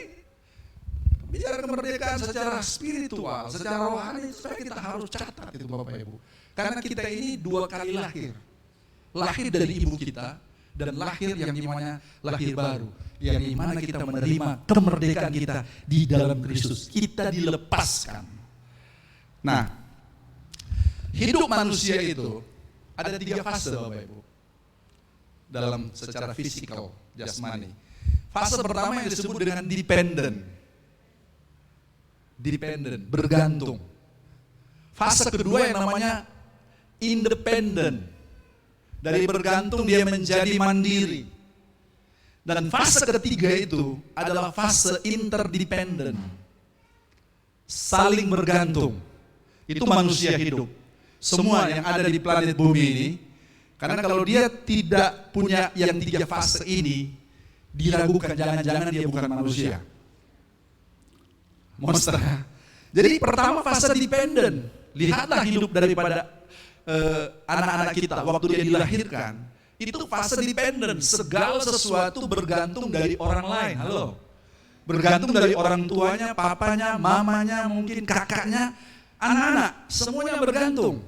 bicara kemerdekaan secara spiritual, secara rohani, supaya kita harus catat itu Bapak Ibu. Karena kita ini 2 kali lahir. Lahir dari ibu kita, dan lahir yang dimana lahir baru. Yang dimana kita menerima kemerdekaan kita di dalam Kristus. Kita dilepaskan. Nah, hidup manusia itu ada 3 fase Bapak Ibu. Dalam secara fisikal, jasmani. Fase pertama yang disebut dengan dependent. Dependent, bergantung. Fase kedua yang namanya independent. Dari bergantung dia menjadi mandiri. Dan fase ketiga itu adalah fase interdependent. Saling bergantung. Itu manusia hidup. Semua yang ada di planet bumi ini, karena kalau dia tidak punya yang 3 fase ini, diragukan jangan-jangan dia bukan manusia. Monster. Jadi pertama fase dependent. Lihatlah hidup daripada anak-anak kita waktu dia dilahirkan. Itu fase dependent. Segala sesuatu bergantung dari orang lain. Halo. Bergantung dari orang tuanya, papanya, mamanya, mungkin kakaknya, anak-anak. Semuanya bergantung.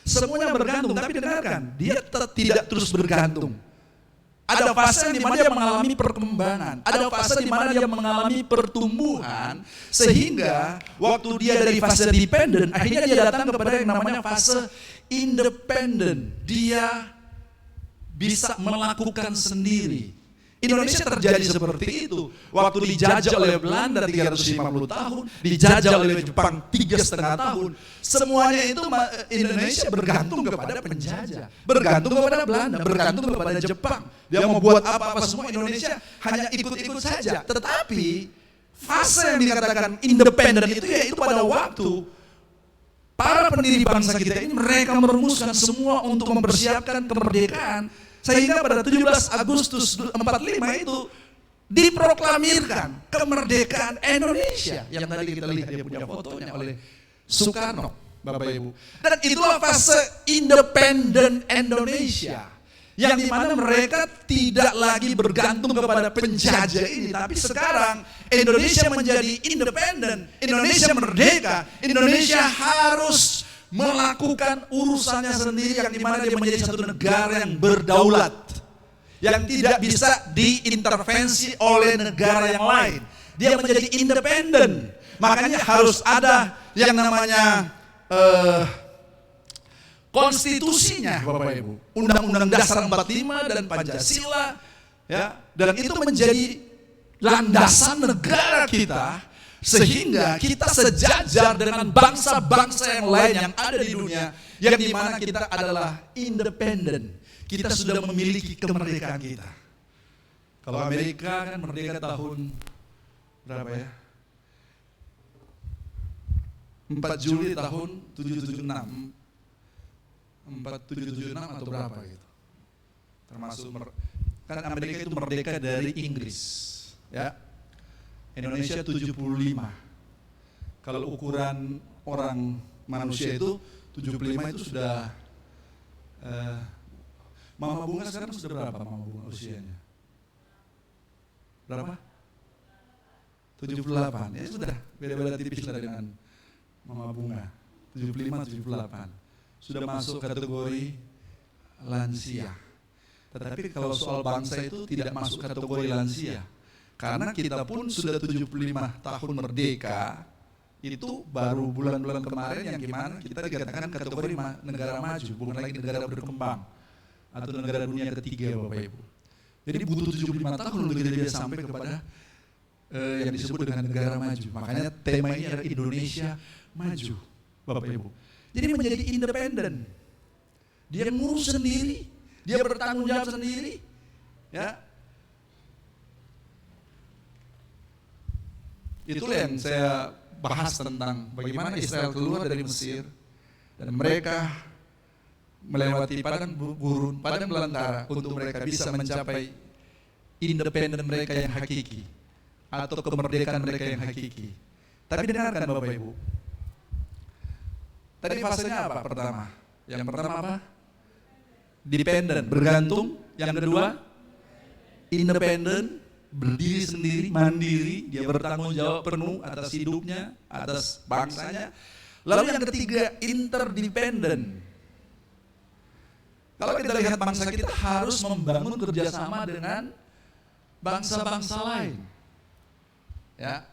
Semuanya bergantung, tapi dengarkan, dia tidak terus bergantung. Ada fase di mana dia mengalami perkembangan, ada fase di mana dia mengalami pertumbuhan, sehingga waktu dia dari fase dependent, akhirnya dia datang kepada yang namanya fase independent. Dia bisa melakukan sendiri. Indonesia terjadi seperti itu. Waktu dijajah oleh Belanda 350 tahun, dijajah oleh Jepang 3,5 tahun. Semuanya itu Indonesia bergantung kepada penjajah, bergantung kepada Belanda, bergantung kepada Jepang. Dia mau buat apa-apa semua Indonesia hanya ikut-ikut saja. Tetapi fase yang dikatakan independen itu yaitu pada waktu para pendiri bangsa kita ini mereka merumuskan semua untuk mempersiapkan kemerdekaan. Sehingga pada 17 Agustus 45 itu diproklamirkan kemerdekaan Indonesia. Yang tadi kita lihat dia punya fotonya oleh Soekarno, Bapak Ibu. Dan itulah fase independen Indonesia. Yang dimana mereka tidak lagi bergantung kepada penjajah ini. Tapi sekarang Indonesia menjadi independen, Indonesia merdeka, Indonesia harus melakukan urusannya sendiri yang dimana dia menjadi satu negara yang berdaulat, yang tidak bisa diintervensi oleh negara yang lain. Dia menjadi independen, makanya harus ada yang namanya konstitusinya, Bapak Ibu, Undang-Undang Dasar 45 dan Pancasila, ya, dan itu menjadi landasan negara kita. Sehingga kita sejajar dengan bangsa-bangsa yang lain yang ada di dunia, yang dimana kita adalah independen. Kita sudah memiliki kemerdekaan kita. Kalau Amerika kan merdeka tahun berapa ya? 4 Juli tahun 776. 4776 atau berapa gitu. Termasuk kan Amerika itu merdeka dari Inggris, ya. Indonesia 75. Kalau ukuran orang manusia itu 75 itu sudah Mama Bunga sekarang sudah berapa Mama Bunga usianya? Berapa? 78. Ya sudah, beda-beda tipis lah dengan Mama Bunga. 75, 78. Sudah masuk kategori lansia. Tetapi kalau soal bangsa itu tidak masuk kategori lansia. Karena kita pun sudah 75 tahun merdeka, itu baru bulan-bulan kemarin yang gimana kita dikatakan kategori negara maju, bukan lagi negara berkembang atau negara dunia ketiga, Bapak Ibu. Jadi butuh 75 tahun untuk kita bisa sampai kepada yang disebut dengan negara maju. Makanya tema ini adalah Indonesia maju, Bapak Ibu. Jadi menjadi independen. Dia ngurus sendiri, dia bertanggung jawab sendiri. Ya. Itulah yang saya bahas tentang bagaimana Israel keluar dari Mesir dan mereka melewati padang gurun, padang belantara untuk mereka bisa mencapai independen mereka yang hakiki atau kemerdekaan mereka yang hakiki. Tapi dengarkan Bapak Ibu. Tadi fasenya apa pertama? Yang pertama apa? Dependent, bergantung. Yang kedua, independen, berdiri sendiri, mandiri, dia bertanggung jawab penuh atas hidupnya, atas bangsanya. Lalu yang ketiga, interdependent. Kalau kita lihat bangsa kita harus membangun kerjasama dengan bangsa-bangsa lain. Ya,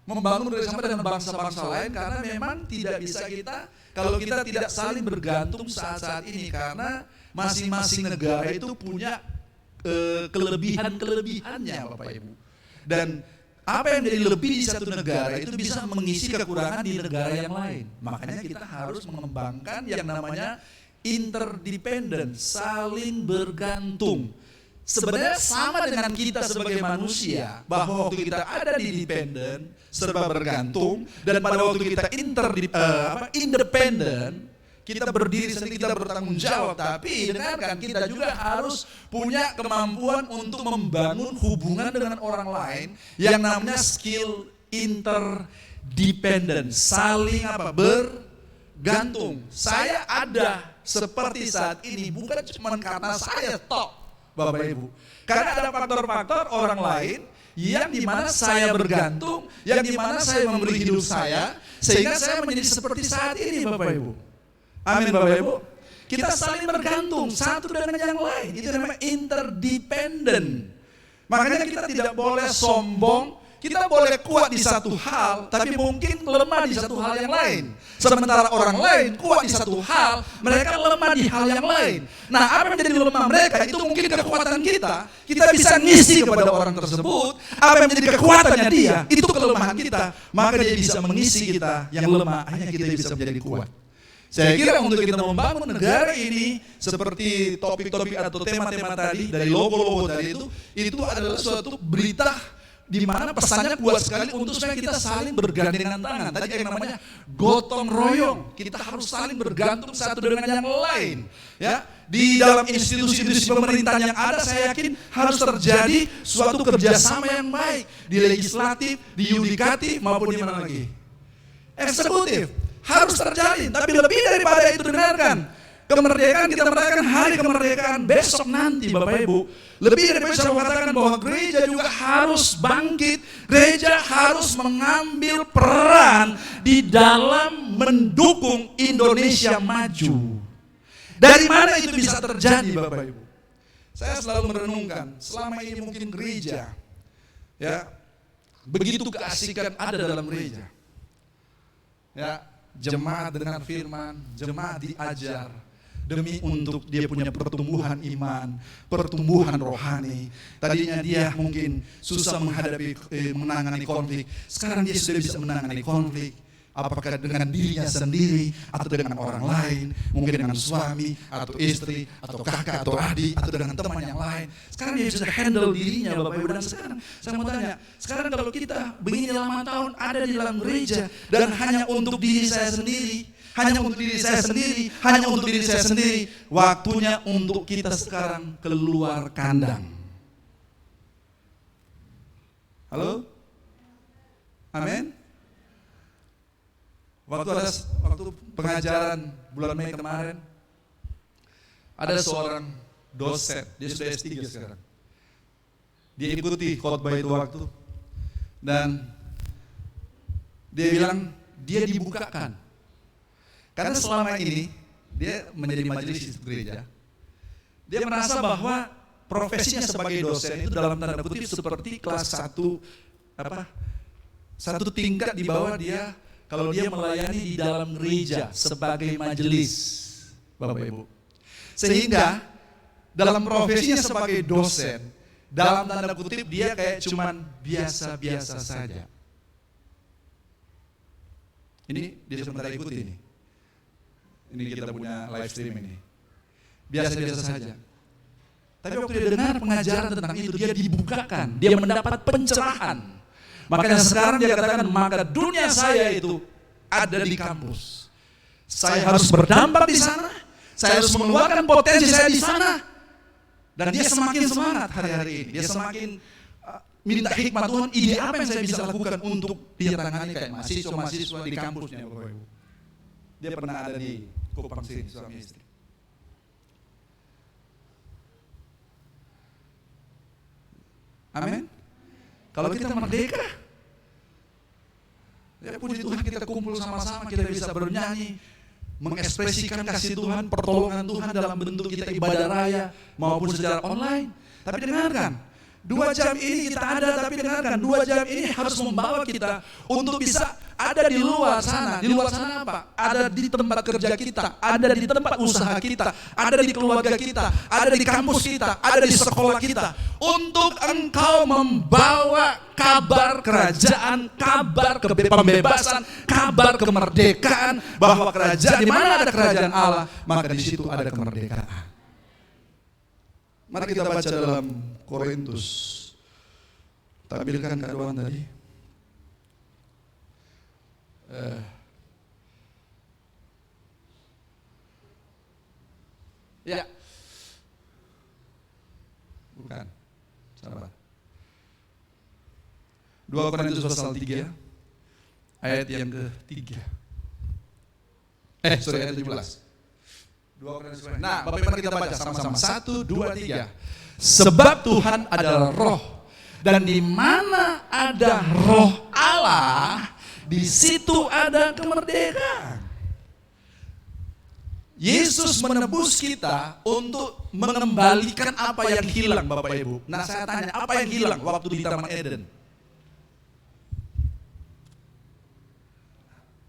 membangun kerjasama dengan bangsa-bangsa lain karena memang tidak bisa kita kalau kita tidak saling bergantung saat-saat ini karena masing-masing negara itu punya kelebihan-kelebihannya Bapak Ibu. Dan apa yang menjadi lebih di satu negara itu bisa mengisi kekurangan di negara yang lain. Makanya kita harus mengembangkan yang namanya interdependent, saling bergantung. Sebenarnya sama dengan kita sebagai manusia, bahwa waktu kita ada di dependent, serba bergantung, dan pada waktu kita independent, kita berdiri sendiri, kita bertanggung jawab. Tapi dengarkan, kita juga harus punya kemampuan untuk membangun hubungan dengan orang lain yang namanya skill interdependent, saling bergantung. Saya ada seperti saat ini bukan cuma karena saya tok, Bapak Ibu. Karena ada faktor-faktor orang lain yang dimana saya bergantung, yang dimana saya memberi hidup saya, sehingga saya menjadi seperti saat ini Bapak Ibu. Amin Bapak Ibu. Kita saling bergantung satu dengan yang lain. Itu namanya interdependent. Makanya kita tidak boleh sombong. Kita boleh kuat di satu hal, tapi mungkin lemah di satu hal yang lain. Sementara orang lain kuat di satu hal, mereka lemah di hal yang lain. Nah, apa yang menjadi lemah mereka itu mungkin kekuatan kita. Kita bisa ngisi kepada orang tersebut. Apa yang menjadi kekuatannya dia, itu kelemahan kita. Maka dia bisa mengisi kita yang lemah, hanya kita bisa menjadi kuat. Saya kira untuk kita membangun negara ini seperti topik-topik atau tema-tema tadi dari logo-logo tadi itu adalah suatu berita di mana pesannya kuat sekali untuk supaya kita saling bergandengan tangan. Tadi yang namanya gotong royong. Kita harus saling bergantung satu dengan yang lain. Ya, di dalam institusi-institusi pemerintahan yang ada, saya yakin harus terjadi suatu kerjasama yang baik di legislatif, di yudikatif maupun di mana lagi, eksekutif. Harus terjalin. Tapi lebih daripada itu, dengarkan. Kemerdekaan, kita merayakan hari kemerdekaan besok nanti Bapak Ibu. Lebih daripada saya mengatakan bahwa gereja juga harus bangkit. Gereja harus mengambil peran di dalam mendukung Indonesia maju. Dari mana itu bisa terjadi Bapak Ibu? Saya selalu merenungkan, selama ini mungkin gereja, ya, begitu keasikan ada dalam gereja. Ya, jemaat dengan firman, jemaat diajar demi untuk dia punya pertumbuhan iman, pertumbuhan rohani. Tadinya dia mungkin susah menangani konflik, sekarang dia sudah bisa menangani konflik. Apakah dengan dirinya sendiri atau dengan orang lain, mungkin dengan suami atau istri atau kakak atau adik atau dengan teman yang lain. Sekarang dia bisa handle dirinya Bapak Ibu. Dan sekarang saya mau tanya, sekarang kalau kita begini lama tahun ada di dalam gereja dan hanya untuk diri saya sendiri, hanya untuk diri saya sendiri, hanya untuk diri saya sendiri, waktunya untuk kita sekarang keluar kandang. Halo? Amin? Waktu pengajaran bulan Mei kemarin, ada seorang dosen, dia sudah S3 sekarang. Dia ikuti khotbah itu waktu, dan dia bilang dia dibukakan. Karena selama ini dia menjadi majelis gereja, dia merasa bahwa profesinya sebagai dosen itu dalam tanda kutip seperti kelas satu tingkat di bawah dia. Kalau dia melayani di dalam gereja sebagai majelis, Bapak Ibu. Sehingga dalam profesinya sebagai dosen, dalam tanda kutip dia kayak cuman biasa-biasa saja. Ini dia sebentar ikuti ini. Ini kita punya live stream ini. Biasa-biasa saja. Tapi waktu dia dengar pengajaran tentang itu, dia dibukakan, dia mendapat pencerahan. Makanya sekarang dia katakan, maka dunia saya itu ada di kampus. Saya harus berdampak di sana, saya harus mengeluarkan potensi saya di sana. Dan dia semakin semangat hari-hari ini, dia semakin minta hikmat Tuhan, ide apa yang saya bisa lakukan untuk dia tangani kayak mahasiswa-mahasiswa di kampusnya. Bapak Ibu. Dia pernah ada di Kupang sini, suami istri. Amin. Kalau kita merdeka, ya puji Tuhan kita kumpul sama-sama, kita bisa bernyanyi, mengekspresikan kasih Tuhan, pertolongan Tuhan dalam bentuk kita ibadah raya maupun secara online. Tapi dengarkan, 2 jam ini kita ada, tapi dengarkan, 2 jam ini harus membawa kita untuk bisa ada di luar sana. Di luar sana apa? Ada di tempat kerja kita, ada di tempat usaha kita, ada di keluarga kita, ada di kampus kita, ada di sekolah kita. Untuk engkau membawa kabar kerajaan, kabar pembebasan, kabar kemerdekaan, bahwa kerajaan, di mana ada kerajaan Allah, maka di situ ada kemerdekaan. Mari kita baca dalam Korintus. Tampilkan keadaan tadi. Ya. Bukan. Sabar. 2 Korintus pasal 3 ayat yang ke-3. Ayat 17. 2 Korintus. Nah, Bapak Ibu mari kita baca sama-sama. 1, 2, 3. Sebab Tuhan adalah roh, dan di mana ada roh Allah, di situ ada kemerdekaan. Yesus menebus kita untuk mengembalikan apa yang hilang, Bapak Ibu. Nah, saya tanya, apa yang hilang waktu di Taman Eden?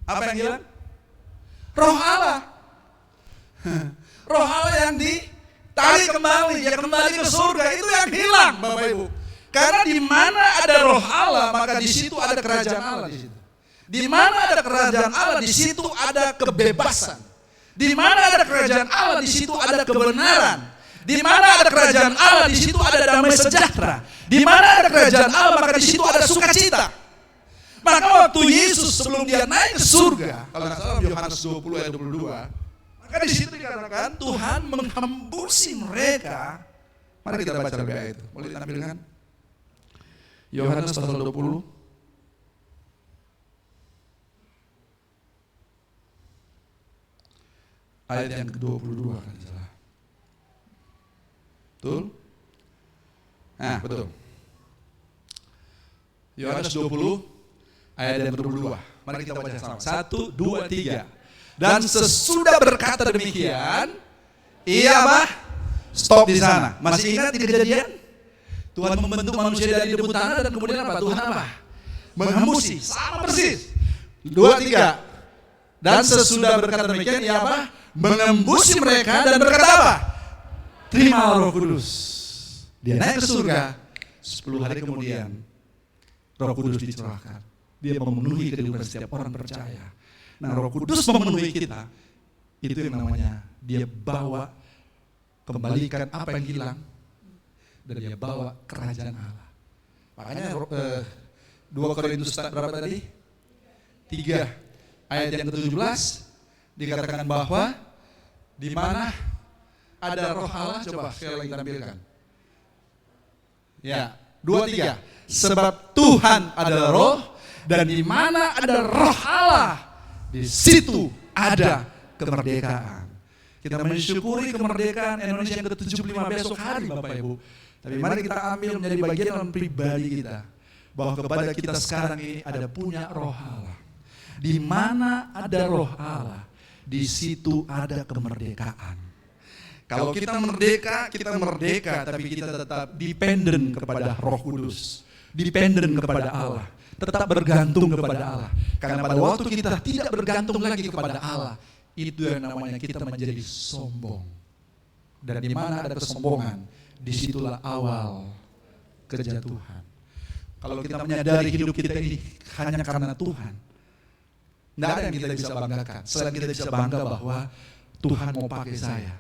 Apa yang hilang? Roh Allah. Roh Allah yang ditarik kembali, ya kembali ke surga, itu yang hilang, Bapak Ibu. Karena di mana ada roh Allah, maka di situ ada kerajaan Allah di situ. Di mana ada kerajaan Allah, di situ ada kebebasan. Di mana ada kerajaan Allah, di situ ada kebenaran. Di mana ada kerajaan Allah, di situ ada damai sejahtera. Di mana ada kerajaan Allah, maka di situ ada sukacita. Maka waktu Yesus sebelum dia naik ke surga, kalau nggak salah Yohanes 20 ayat 22, maka di situ dikatakan Tuhan menghembusi mereka. Mari kita baca lebih ayat itu. Boleh ditampilkan? Yohanes pasal 20. Ayat yang ke-22 kan salah. Betul? Nah, betul. Yohanes 20 ayat yang ke-22. Mari kita baca sama. 1, 2, 3. Dan sesudah berkata demikian, ia apa? Stop di sana. Masih ingat di Kejadian? Tuhan membentuk manusia dari debu tanah dan kemudian apa? Tuhan apa? Menghembusi. Sama persis. 2, 3. Dan sesudah berkata demikian, ia apa? Mengembusi mereka dan berkata apa? Terima Roh Kudus. Dia naik ke surga. 10 hari kemudian Roh Kudus dicurahkan. Dia memenuhi kehidupan setiap orang percaya. Nah, Roh Kudus memenuhi kita. Itu yang namanya dia bawa, kembalikan apa yang hilang, dan dia bawa kerajaan Allah. Makanya 2 Korintus berapa tadi? 3 ayat yang ke-17 dikatakan bahwa di mana ada roh Allah, coba sekali lagi tampilkan. Ya, 2, 3. Sebab Tuhan adalah roh, dan di mana ada roh Allah, di situ ada kemerdekaan. Kita mensyukuri kemerdekaan Indonesia yang ke-75 besok hari, Bapak Ibu. Tapi mari kita ambil menjadi bagian dalam pribadi kita, bahwa kepada kita sekarang ini ada punya roh Allah. Di mana ada roh Allah, di situ ada kemerdekaan. Kalau kita merdeka, tapi kita tetap dependen kepada Roh Kudus, dependen kepada Allah, tetap bergantung kepada Allah. Karena pada waktu kita tidak bergantung lagi kepada Allah, itu yang namanya kita menjadi sombong. Dan di mana ada kesombongan, disitulah awal kejatuhan. Kalau kita menyadari hidup kita ini hanya karena Tuhan, tidak ada yang kita bisa banggakan. Selain kita bisa bangga bahwa Tuhan mau pakai saya,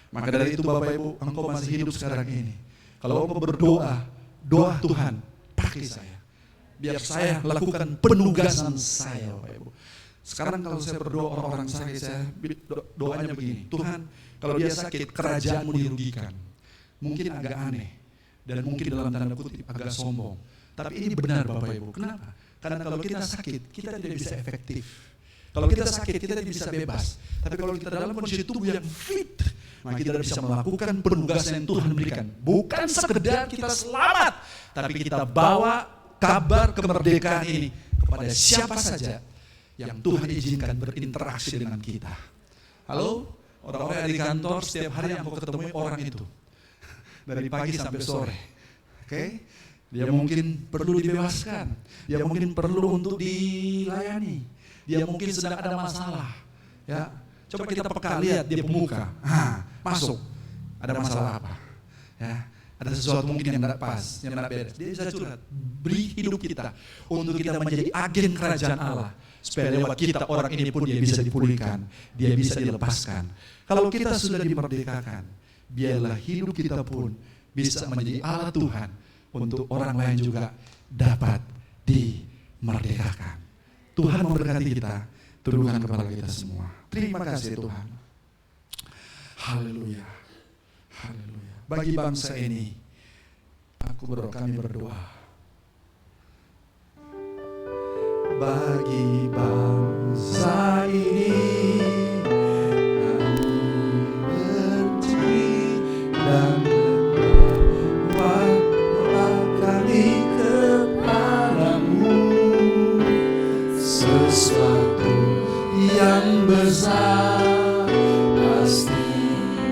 Maka dari itu Bapak Ibu, engkau masih hidup sekarang ini. Kalau engkau berdoa, doa Tuhan, pakai saya. Biar saya lakukan penugasan saya Bapak Ibu. Sekarang kalau saya berdoa orang-orang sakit, saya doanya begini. Tuhan, kalau dia sakit, kerajaanmu dirugikan. Mungkin agak aneh. Dan mungkin dalam tanda kutip agak sombong. Tapi ini benar Bapak Ibu. Kenapa? Karena kalau kita sakit, kita tidak bisa efektif. Kalau kita sakit, kita tidak bisa bebas. Tapi kalau kita dalam kondisi tubuh yang fit, maka kita bisa melakukan penugasan yang Tuhan berikan. Bukan sekedar kita selamat, tapi kita bawa kabar kemerdekaan ini kepada siapa saja yang Tuhan izinkan berinteraksi dengan kita. Halo, orang-orang yang di kantor setiap hari yang kau ketemu orang itu. Dari pagi sampai sore. Oke? Dia mungkin perlu dibebaskan. Dia mungkin perlu untuk dilayani. Dia mungkin sedang ada masalah. Ya, coba kita peka lihat dia pemuka. Masuk. Ada masalah apa? Ya, ada sesuatu mungkin yang tidak pas, yang tidak beres. Dia bisa curhat. Beri hidup kita untuk kita menjadi agen kerajaan Allah. Supaya lewat kita orang ini pun dia bisa dipulihkan, dia bisa dilepaskan. Kalau kita sudah dimerdekakan, biarlah hidup kita pun bisa menjadi Allah Tuhan untuk orang lain juga dapat dimerdekakan. Tuhan memberkati kita, tundukkan kepala kita semua. Terima kasih Tuhan. Haleluya. Haleluya. Bagi bangsa ini, kami berdoa. Bagi bangsa ini, kami berdiri dan berdoa kami kepadamu. Sesuatu yang besar pasti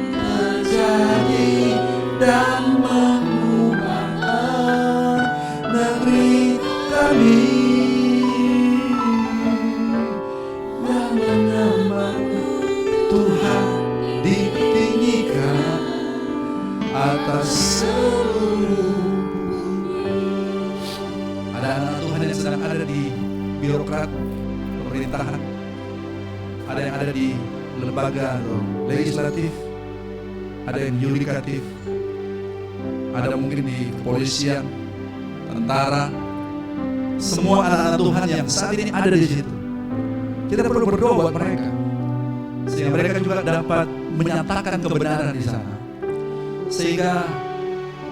terjadi dan mengubah negeri kami. Tuhan ditinggikan atas seluruh bumi. Ada anak Tuhan yang sedang ada di birokrat pemerintahan, ada yang ada di lembaga atau legislatif, ada yang yudikatif, ada mungkin di kepolisian, tentara. Semua anak-anak Tuhan yang saat ini ada di situ, kita perlu berdoa buat mereka, sehingga mereka juga dapat menyatakan kebenaran di sana. Sehingga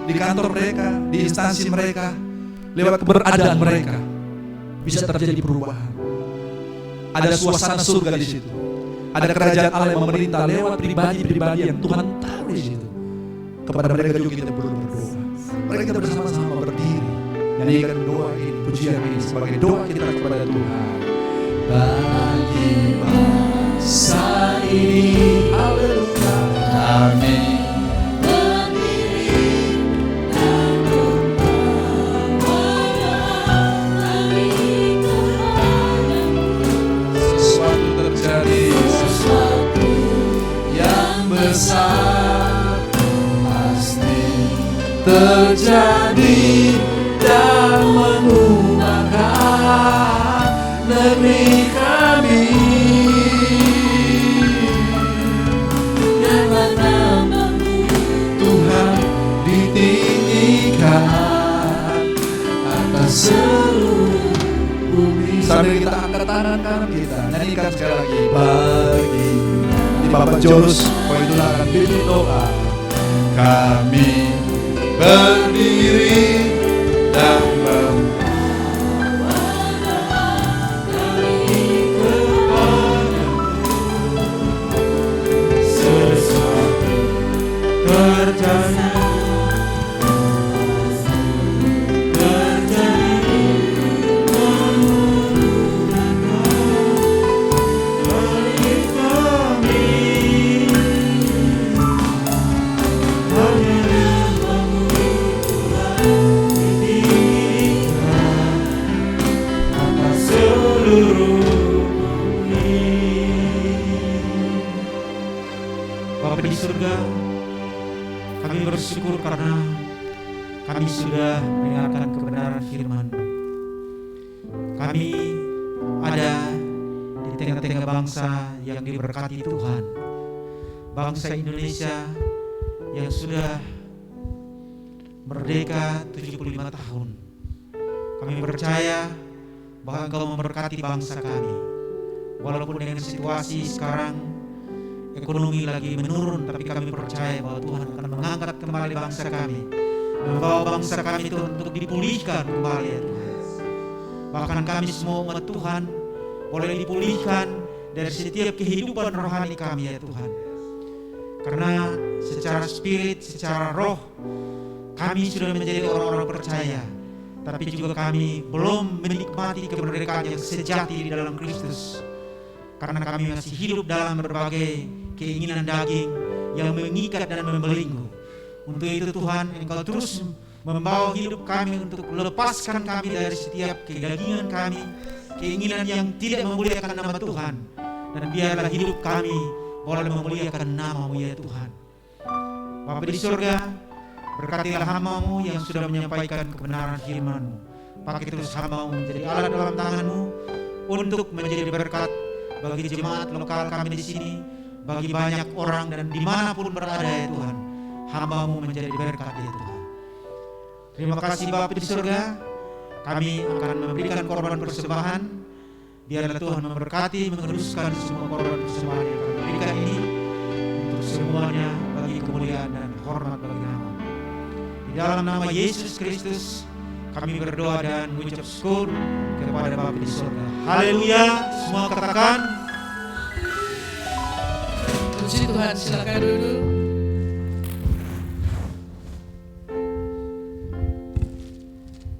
di kantor mereka, di instansi mereka, lewat keberadaan mereka, bisa terjadi perubahan. Ada suasana surga di situ. Ada kerajaan Allah yang memerintah lewat pribadi-pribadi yang Tuhan taruh di situ. Kepada mereka juga kita perlu berdoa. Mereka kita bersama-sama berdiri, nyanyikan doa ini, pujian ini sebagai doa kita kepada Tuhan. Bagi bangsa ini, haleluya, kami berdiri dan sesuatu terjadi, sesuatu yang besar pasti terjadi dan mengubahkan negeri kami. Tuhan ditinggikan atas seluruh bumi. Sambil kita angkat tangan kanan kita, nyanyikan sekali lagi. Bagi di Bapak Jorus, kau itulah akan bimbing doa. Kami berdiri dan Bapa di surga, kami bersyukur karena kami sudah mendengarkan kebenaran firman. Kami ada di tengah-tengah bangsa yang diberkati Tuhan. bangsa Indonesia yang sudah merdeka 75 tahun. Kami percaya bahwa Engkau memberkati bangsa kami. Walaupun dengan situasi sekarang ekonomi lagi menurun, tapi kami percaya bahwa Tuhan akan mengangkat kembali bangsa kami, membawa bangsa kami itu untuk dipulihkan kembali ya Tuhan. Bahkan kami semua umat Tuhan boleh dipulihkan dari setiap kehidupan rohani kami ya Tuhan. Karena secara spirit, secara roh kami sudah menjadi orang-orang percaya, tapi juga kami belum menikmati kemerdekaan yang sejati di dalam Kristus. Karena kami masih hidup dalam berbagai keinginan daging yang mengikat dan membelenggu. Untuk itu Tuhan, Engkau terus membawa hidup kami untuk melepaskan kami dari setiap kedagingan kami, keinginan yang tidak memuliakan nama Tuhan. Dan biarlah hidup kami boleh memuliakan nama-Mu ya Tuhan. Bapa di surga, berkatilah hamba-Mu yang sudah menyampaikan kebenaran firman-Mu. Pakai terus hamba-Mu menjadi alat dalam tangan-Mu untuk menjadi berkat bagi jemaat lokal kami di sini, bagi banyak orang dan dimanapun berada ya Tuhan. Hamba-Mu menjadi berkat ya Tuhan. Terima kasih Bapa di surga. Kami akan memberikan korban persembahan. Biarlah Tuhan memberkati, menguduskan semua korban persembahan yang kami berikan ini untuk semuanya bagi kemuliaan dan hormat bagi nama. Di dalam nama Yesus Kristus kami berdoa dan mengucap syukur kepada Bapa di surga. Haleluya. Semua katakan Puji Tuhan, silakan duduk.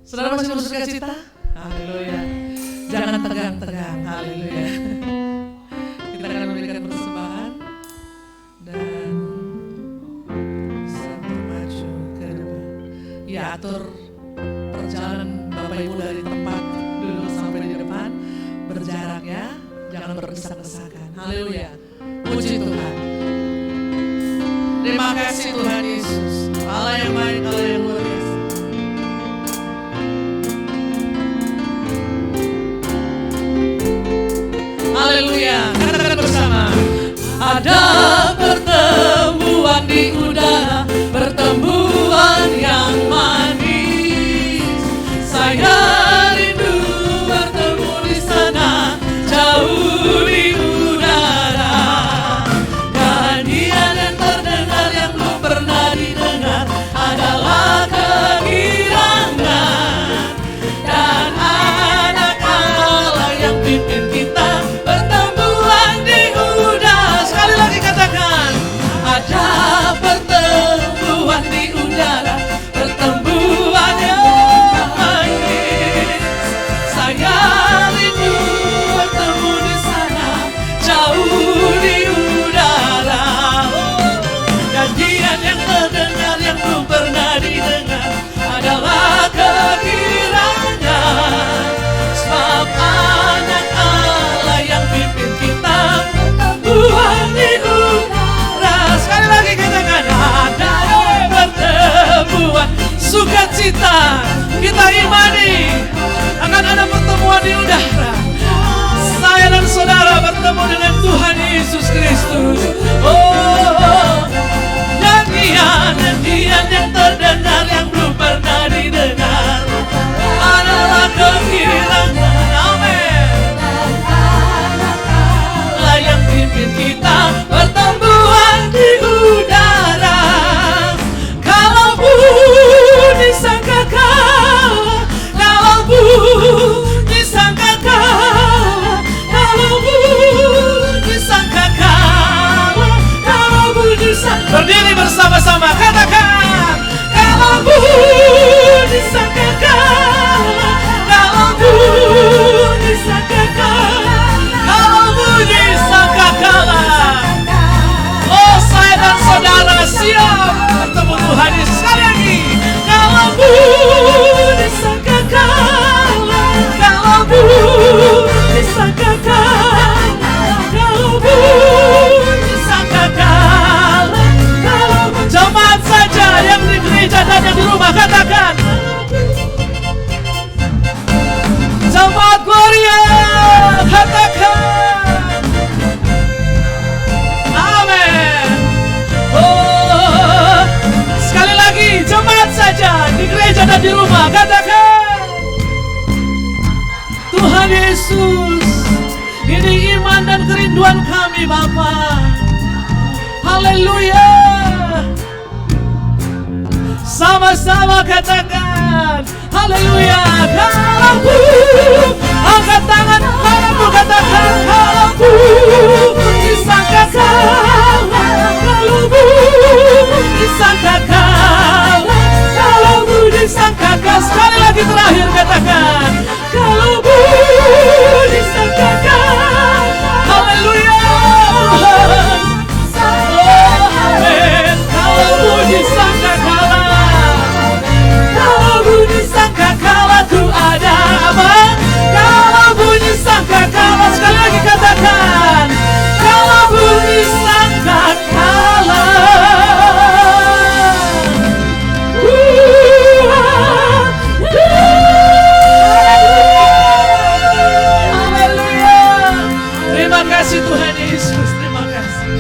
Saudara masih bersuka cita? Haleluya. Jangan tegang-tegang. Haleluya. Kita akan memberikan persembahan dan sambil maju ke depan. Ya, atur perjalanan Bapak Ibu dari tempat dulu sampai di depan, berjarak ya, jangan berdesak-desakan. Haleluya. Puji Tuhan. Terima kasih Tuhan Yesus, Allah yang baik, Allah yang luar biasa. Haleluya. Katakan bersama. Ada pertemuan di udara, pertemuan yang manis. Saya rindu bertemu di sana, jauh di udara. Nyanyian yang terdengar yang belum pernah didengar adalah kegirangan. Dan anak Allah yang pimpin kita, pertemuan di udara. Sekali lagi katakan, ada pertemuan di udara, pertemuan yang manis. Saya rindu bertemu di sana, jauh di udara. Nyanyian yang terdengar yang belum pernah didengar adalah kegirangan. Sebab anak Allah yang pimpin kita, pertemuan di udara. Sekali lagi katakan, ada pertemuan sukacita. Kita imani akan ada pertemuan di udara. Saya dan saudara bertemu dengan Tuhan Yesus Kristus. Oh, nyanyian yang terdengar yang belum pernah didengar adalah kegirangan. Amin. Allah yang pimpin kita, pertemuan di udara. Kalau bunyi sangkakala, kalau bunyi sangkakala, kerinduan kami Bapa. Haleluya. Sama-sama katakan haleluya. Kalauku angkat tangan, kalauku katakan kalauku disangka kalah, kalauku disangka kalah, kalauku disangka kalah. Sekali lagi terakhir katakan kalauku disangka kalah. Haleluya. Amin. Kalauku disangka kalah, kalauku disangka kalah, ku ada apa? Kalauku disangka kalah, sekali lagi katakan kalauku disangka kalah. Haleluya. Terima kasih Tuhan Yesus, terima kasih.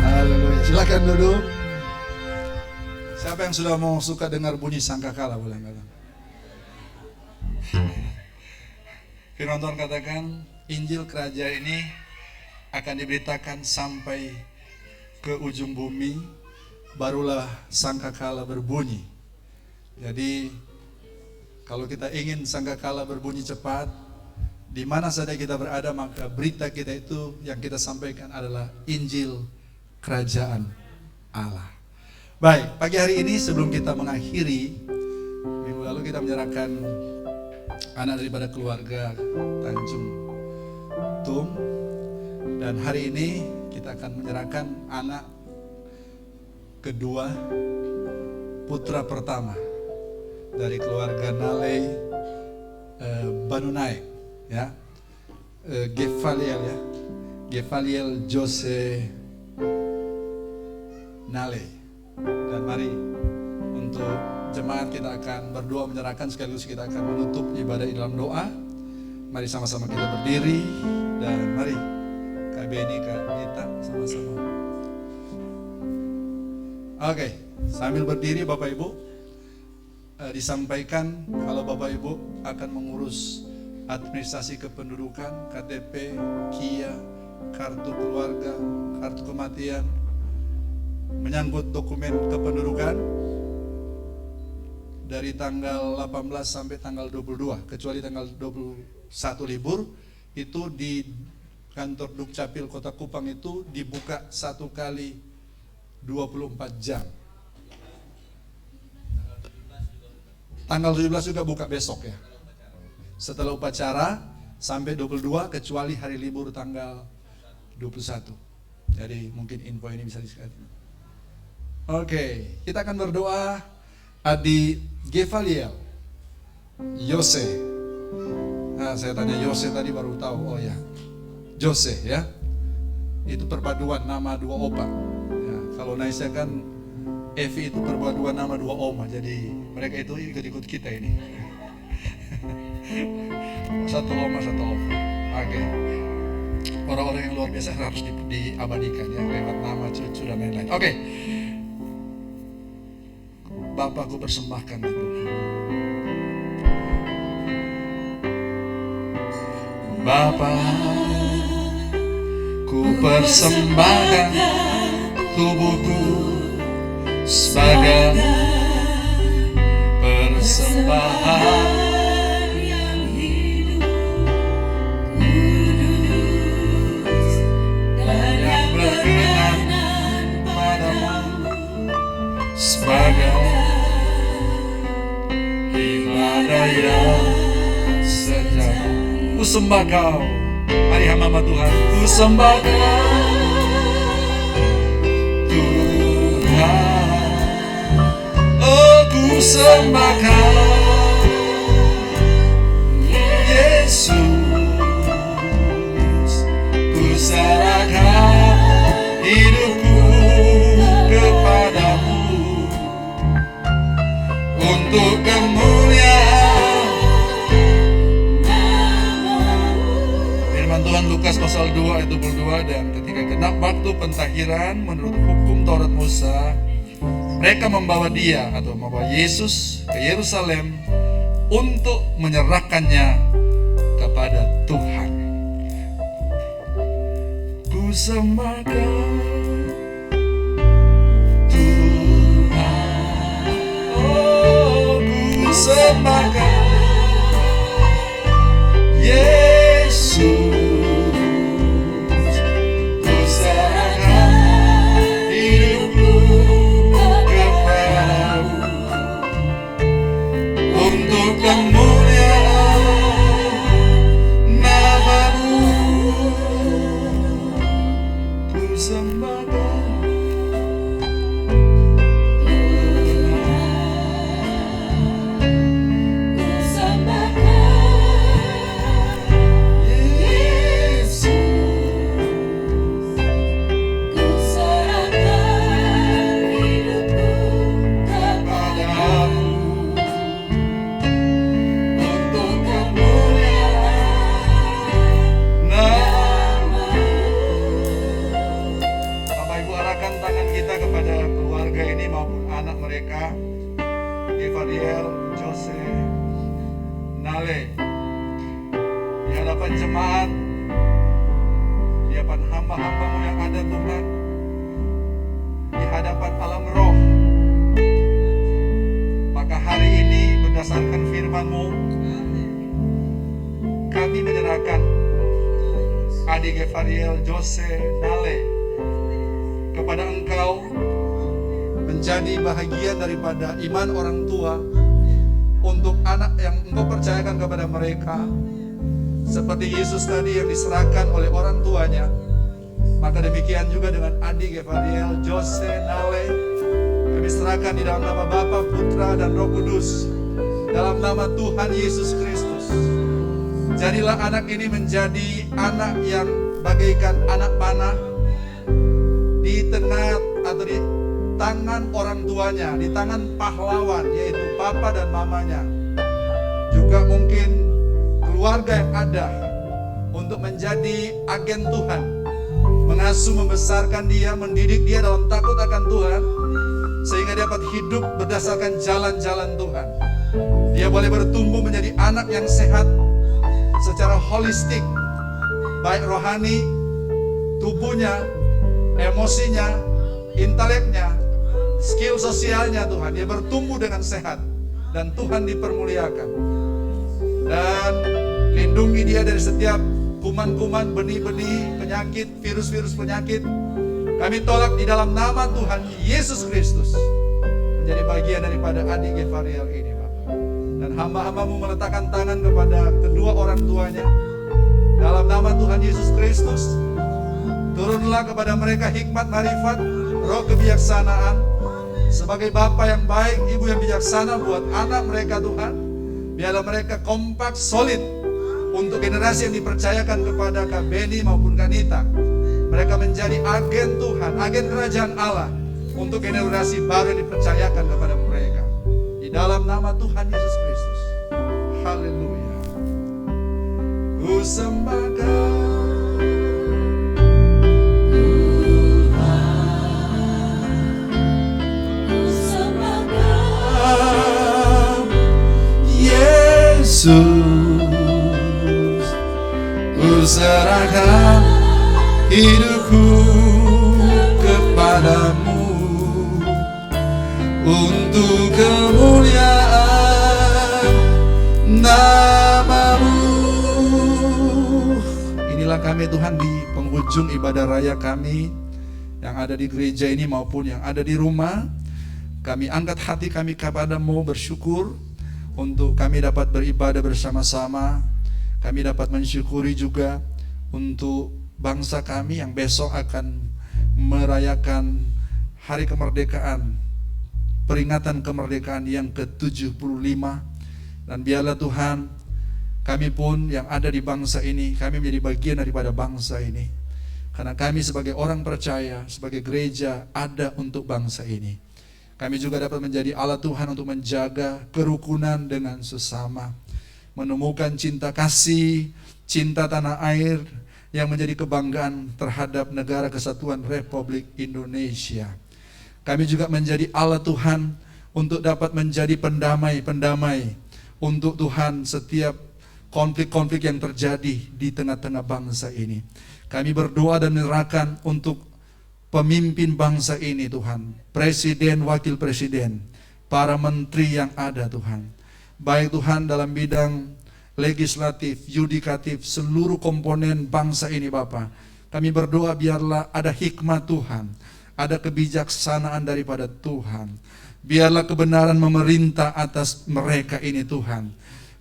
Haleluya. Silakan duduk. Siapa yang sudah mau suka dengar bunyi sangkakala boleh angkat? Firman Tuhan katakan, Injil Kerajaan ini akan diberitakan sampai ke ujung bumi, Barulah sangkakala berbunyi. Jadi kalau kita ingin sangkakala berbunyi cepat, di mana saja kita berada, maka berita kita itu yang kita sampaikan adalah Injil Kerajaan Allah. Baik, pagi hari ini sebelum kita mengakhiri, minggu lalu kita menyerahkan anak daripada keluarga Tanjung Tum, dan hari ini kita akan menyerahkan anak kedua, putra pertama dari keluarga Nalei Banunai, ya, Gefaliel Jose Nalei. Dan mari untuk jemaat kita akan berdoa menyerahkan, sekaligus kita akan menutup ibadah di dalam doa. Mari sama-sama kita berdiri dan mari Kak Beni, Kak Nita sama-sama. Oke, sambil berdiri Bapak Ibu, disampaikan kalau Bapak Ibu akan mengurus administrasi kependudukan, KTP, KIA, kartu keluarga, kartu kematian, menyangkut dokumen kependudukan dari tanggal 18 sampai tanggal 22, kecuali tanggal 21 libur, itu di kantor Dukcapil Kota Kupang itu dibuka 1 kali 24 jam. Tanggal 17 juga buka besok ya. Setelah upacara sampai 22, kecuali hari libur tanggal 21. Jadi mungkin info ini bisa dikasih. Oke, kita akan berdoa. Adi Gefaliel Yose. Nah, saya tanya Yose tadi baru tahu. Oh ya, Jose ya. Itu perpaduan nama dua opa. Ya, kalau Naisya kan Evi itu perpaduan nama dua oma. Jadi mereka itu ikut-ikut kita ini. Satu oma, satu opa. Oke. Orang-orang yang luar biasa harus diabadikan ya, lewat nama, cucu dan lain-lain. Oke. Bapa, aku persembahkan Ibu. Bapa, ku persembahkan tubuhku sebagai persembahan yang hidup, kudus dan yang berkenan padamu, sebagai ibadah yang sejati. Ku sembah Kau, hari hamba Tuhan, ku sembah Kau Tuhan. Oh, ku sembah Kau Yesus, ku serahkan hidupku kepadamu untuk kemuliaan firman Tuhan. Lukas pasal 2 ayat 22, dan ketika genap waktu pentahiran menurut hukum Taurat Musa, mereka membawa dia atau membawa Yesus ke Yerusalem untuk menyerahkannya kepada Tuhan. sembah Kau Tuhan, oh ku sembah Kau Yesus. Ku serahkan hidupku kepadamu untuk kemuliaan nama-Mu. Ku sembah Kau di hadapan jemaat, di hadapan hamba-hamba-Mu yang ada Tuhan, di hadapan alam roh. Maka hari ini berdasarkan firman-Mu, kami menyerahkan adik Gefariel Jose Nale kepada Engkau, menjadi bahagian daripada iman orang tua untuk anak yang Engkau percayakan kepada mereka. Seperti Yesus tadi yang diserahkan oleh orang tuanya, maka demikian juga dengan adik Gefariel Jose Nale, kami serahkan di dalam nama Bapa, Putra, dan Roh Kudus, dalam nama Tuhan Yesus Kristus. Jadilah anak ini menjadi anak yang bagaikan anak panah di tengah atau di tangan orang tuanya, di tangan pahlawan, yaitu papa dan mamanya. Juga mungkin keluarga yang ada untuk menjadi agen Tuhan, mengasuh, membesarkan dia, mendidik dia dalam takut akan Tuhan, sehingga dia dapat hidup berdasarkan jalan-jalan Tuhan. Dia boleh bertumbuh menjadi anak yang sehat secara holistik, baik rohani, tubuhnya, emosinya, inteleknya, skill sosialnya. Tuhan, dia bertumbuh dengan sehat dan Tuhan dipermuliakan. Dan lindungi dia dari setiap kuman-kuman, benih-benih penyakit, virus-virus penyakit. Kami tolak di dalam nama Tuhan Yesus Kristus, menjadi bagian daripada adik Gefariel ini, Bapak. Dan hamba-hamba-Mu meletakkan tangan kepada kedua orang tuanya dalam nama Tuhan Yesus Kristus. Turunlah kepada mereka hikmat, marifat, roh kebijaksanaan. Sebagai Bapa yang baik, Ibu yang bijaksana buat anak mereka, Tuhan. Biarlah mereka kompak, solid untuk generasi yang dipercayakan kepada Kak Beni maupun Kak Nita. Mereka menjadi agen Tuhan, agen kerajaan Allah untuk generasi baru yang dipercayakan kepada mereka. Di dalam nama Tuhan Yesus Kristus. Haleluya. Ku sembah Kau Yesus, ku serahkan hidupku kepadamu untuk kemuliaan nama-Mu. Inilah kami Tuhan di penghujung ibadah raya kami yang ada di gereja ini maupun yang ada di rumah. Kami angkat hati kami kepada-Mu, bersyukur untuk kami dapat beribadah bersama-sama. Kami dapat mensyukuri juga untuk bangsa kami yang besok akan merayakan hari kemerdekaan, peringatan kemerdekaan yang ke-75. Dan biarlah Tuhan, kami pun yang ada di bangsa ini, kami menjadi bagian daripada bangsa ini. Karena kami sebagai orang percaya, sebagai gereja ada untuk bangsa ini. Kami juga dapat menjadi alat Tuhan untuk menjaga kerukunan dengan sesama, menemukan cinta kasih, cinta tanah air yang menjadi kebanggaan terhadap negara kesatuan Republik Indonesia. Kami juga menjadi alat Tuhan untuk dapat menjadi pendamai-pendamai untuk Tuhan setiap konflik-konflik yang terjadi di tengah-tengah bangsa ini. Kami berdoa dan menyerahkan untuk pemimpin bangsa ini Tuhan, presiden, wakil presiden, para menteri yang ada Tuhan. Baik Tuhan dalam bidang legislatif, yudikatif, seluruh komponen bangsa ini Bapa. Kami berdoa biarlah ada hikmat Tuhan, ada kebijaksanaan daripada Tuhan. Biarlah kebenaran memerintah atas mereka ini Tuhan.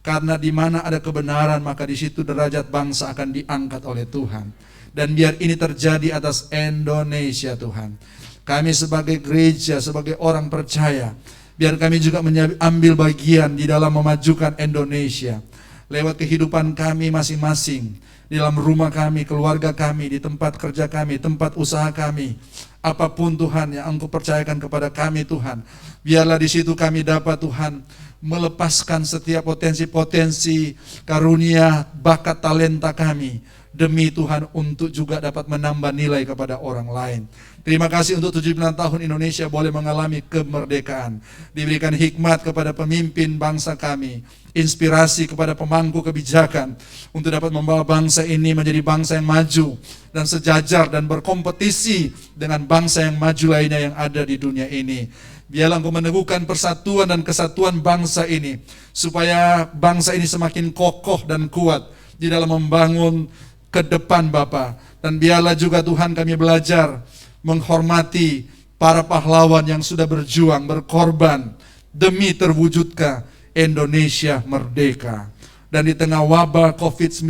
Karena di mana ada kebenaran maka di situ derajat bangsa akan diangkat oleh Tuhan. Dan biar ini terjadi atas Indonesia Tuhan. Kami sebagai gereja, sebagai orang percaya, biar kami juga ambil bagian di dalam memajukan Indonesia. Lewat kehidupan kami masing-masing, di dalam rumah kami, keluarga kami, di tempat kerja kami, tempat usaha kami. Apapun Tuhan yang Engkau percayakan kepada kami Tuhan, biarlah di situ kami dapat Tuhan melepaskan setiap potensi-potensi karunia, bakat, talenta kami demi Tuhan untuk juga dapat menambah nilai kepada orang lain. Terima kasih untuk 79 tahun Indonesia boleh mengalami kemerdekaan. Diberikan hikmat kepada pemimpin bangsa kami, inspirasi kepada pemangku kebijakan untuk dapat membawa bangsa ini menjadi bangsa yang maju dan sejajar dan berkompetisi dengan bangsa yang maju lainnya yang ada di dunia ini. Biarlah Engkau meneguhkan persatuan dan kesatuan bangsa ini, supaya bangsa ini semakin kokoh dan kuat di dalam membangun ke depan Bapa. Dan biarlah juga Tuhan kami belajar menghormati para pahlawan yang sudah berjuang, berkorban demi terwujudnya Indonesia merdeka. Dan di tengah wabah COVID-19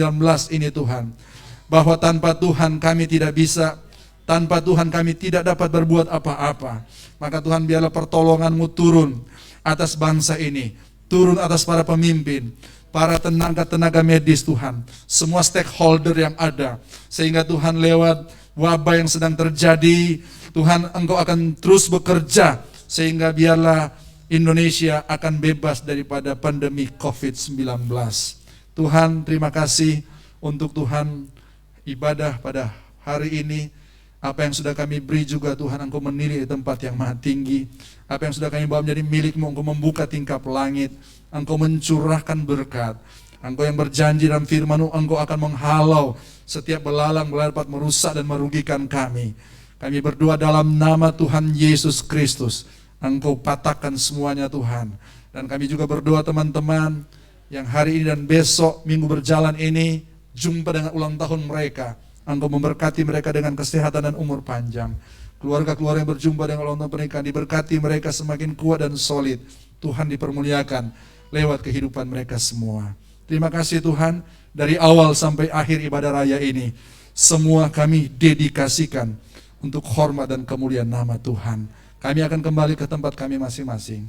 ini Tuhan, bahwa tanpa Tuhan kami tidak bisa, tanpa Tuhan kami tidak dapat berbuat apa-apa. Maka Tuhan biarlah pertolongan-Mu turun atas bangsa ini, turun atas para pemimpin, para tenaga medis Tuhan, semua stakeholder yang ada. Sehingga Tuhan lewat wabah yang sedang terjadi, Tuhan Engkau akan terus bekerja, sehingga biarlah Indonesia akan bebas daripada pandemi COVID-19. Tuhan terima kasih untuk Tuhan ibadah pada hari ini. Apa yang sudah kami beri juga Tuhan Engkau menilai di tempat yang maha tinggi. Apa yang sudah kami bawa menjadi milik-Mu, Engkau membuka tingkap langit. Engkau mencurahkan berkat. Engkau yang berjanji dalam firman-Mu, Engkau akan menghalau setiap belalang dapat merusak dan merugikan kami. Kami berdoa dalam nama Tuhan Yesus Kristus. Engkau patahkan semuanya Tuhan. Dan kami juga berdoa teman-teman yang hari ini dan besok minggu berjalan ini jumpa dengan ulang tahun mereka. Engkau memberkati mereka dengan kesehatan dan umur panjang. Keluarga-keluarga yang berjumpa dengan ulang tahun pernikahan, diberkati mereka semakin kuat dan solid. Tuhan dipermuliakan lewat kehidupan mereka semua. Terima kasih Tuhan, dari awal sampai akhir ibadah raya ini, semua kami dedikasikan untuk hormat dan kemuliaan nama Tuhan. Kami akan kembali ke tempat kami masing-masing.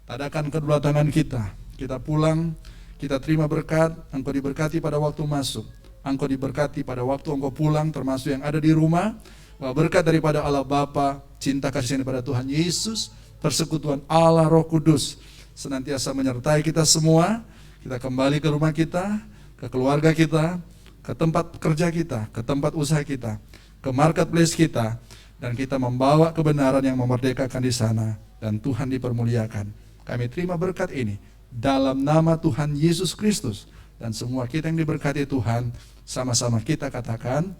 Tadakan kedua tangan kita pulang, kita terima berkat. Engkau diberkati pada waktu masuk, Engkau diberkati pada waktu Engkau pulang, termasuk yang ada di rumah. Bahwa berkat daripada Allah Bapa, cinta kasih daripada Tuhan Yesus, persekutuan Allah Roh Kudus senantiasa menyertai kita semua. Kita kembali ke rumah kita, ke keluarga kita, ke tempat kerja kita, ke tempat usaha kita, ke marketplace kita, dan kita membawa kebenaran yang memerdekakan di sana, dan Tuhan dipermuliakan. Kami terima berkat ini dalam nama Tuhan Yesus Kristus, dan semua kita yang diberkati Tuhan, sama-sama kita katakan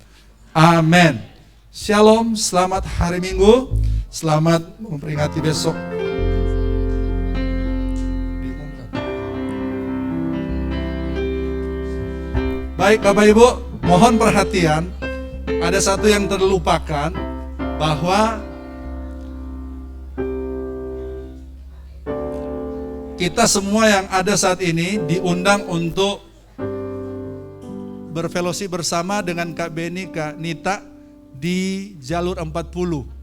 amin. Shalom, selamat hari Minggu, selamat memperingati besok. Baik Bapak Ibu, mohon perhatian. Ada satu yang terlupakan, bahwa kita semua yang ada saat ini diundang untuk berfellowship bersama dengan Kak Beni, Kak Nita di jalur 40.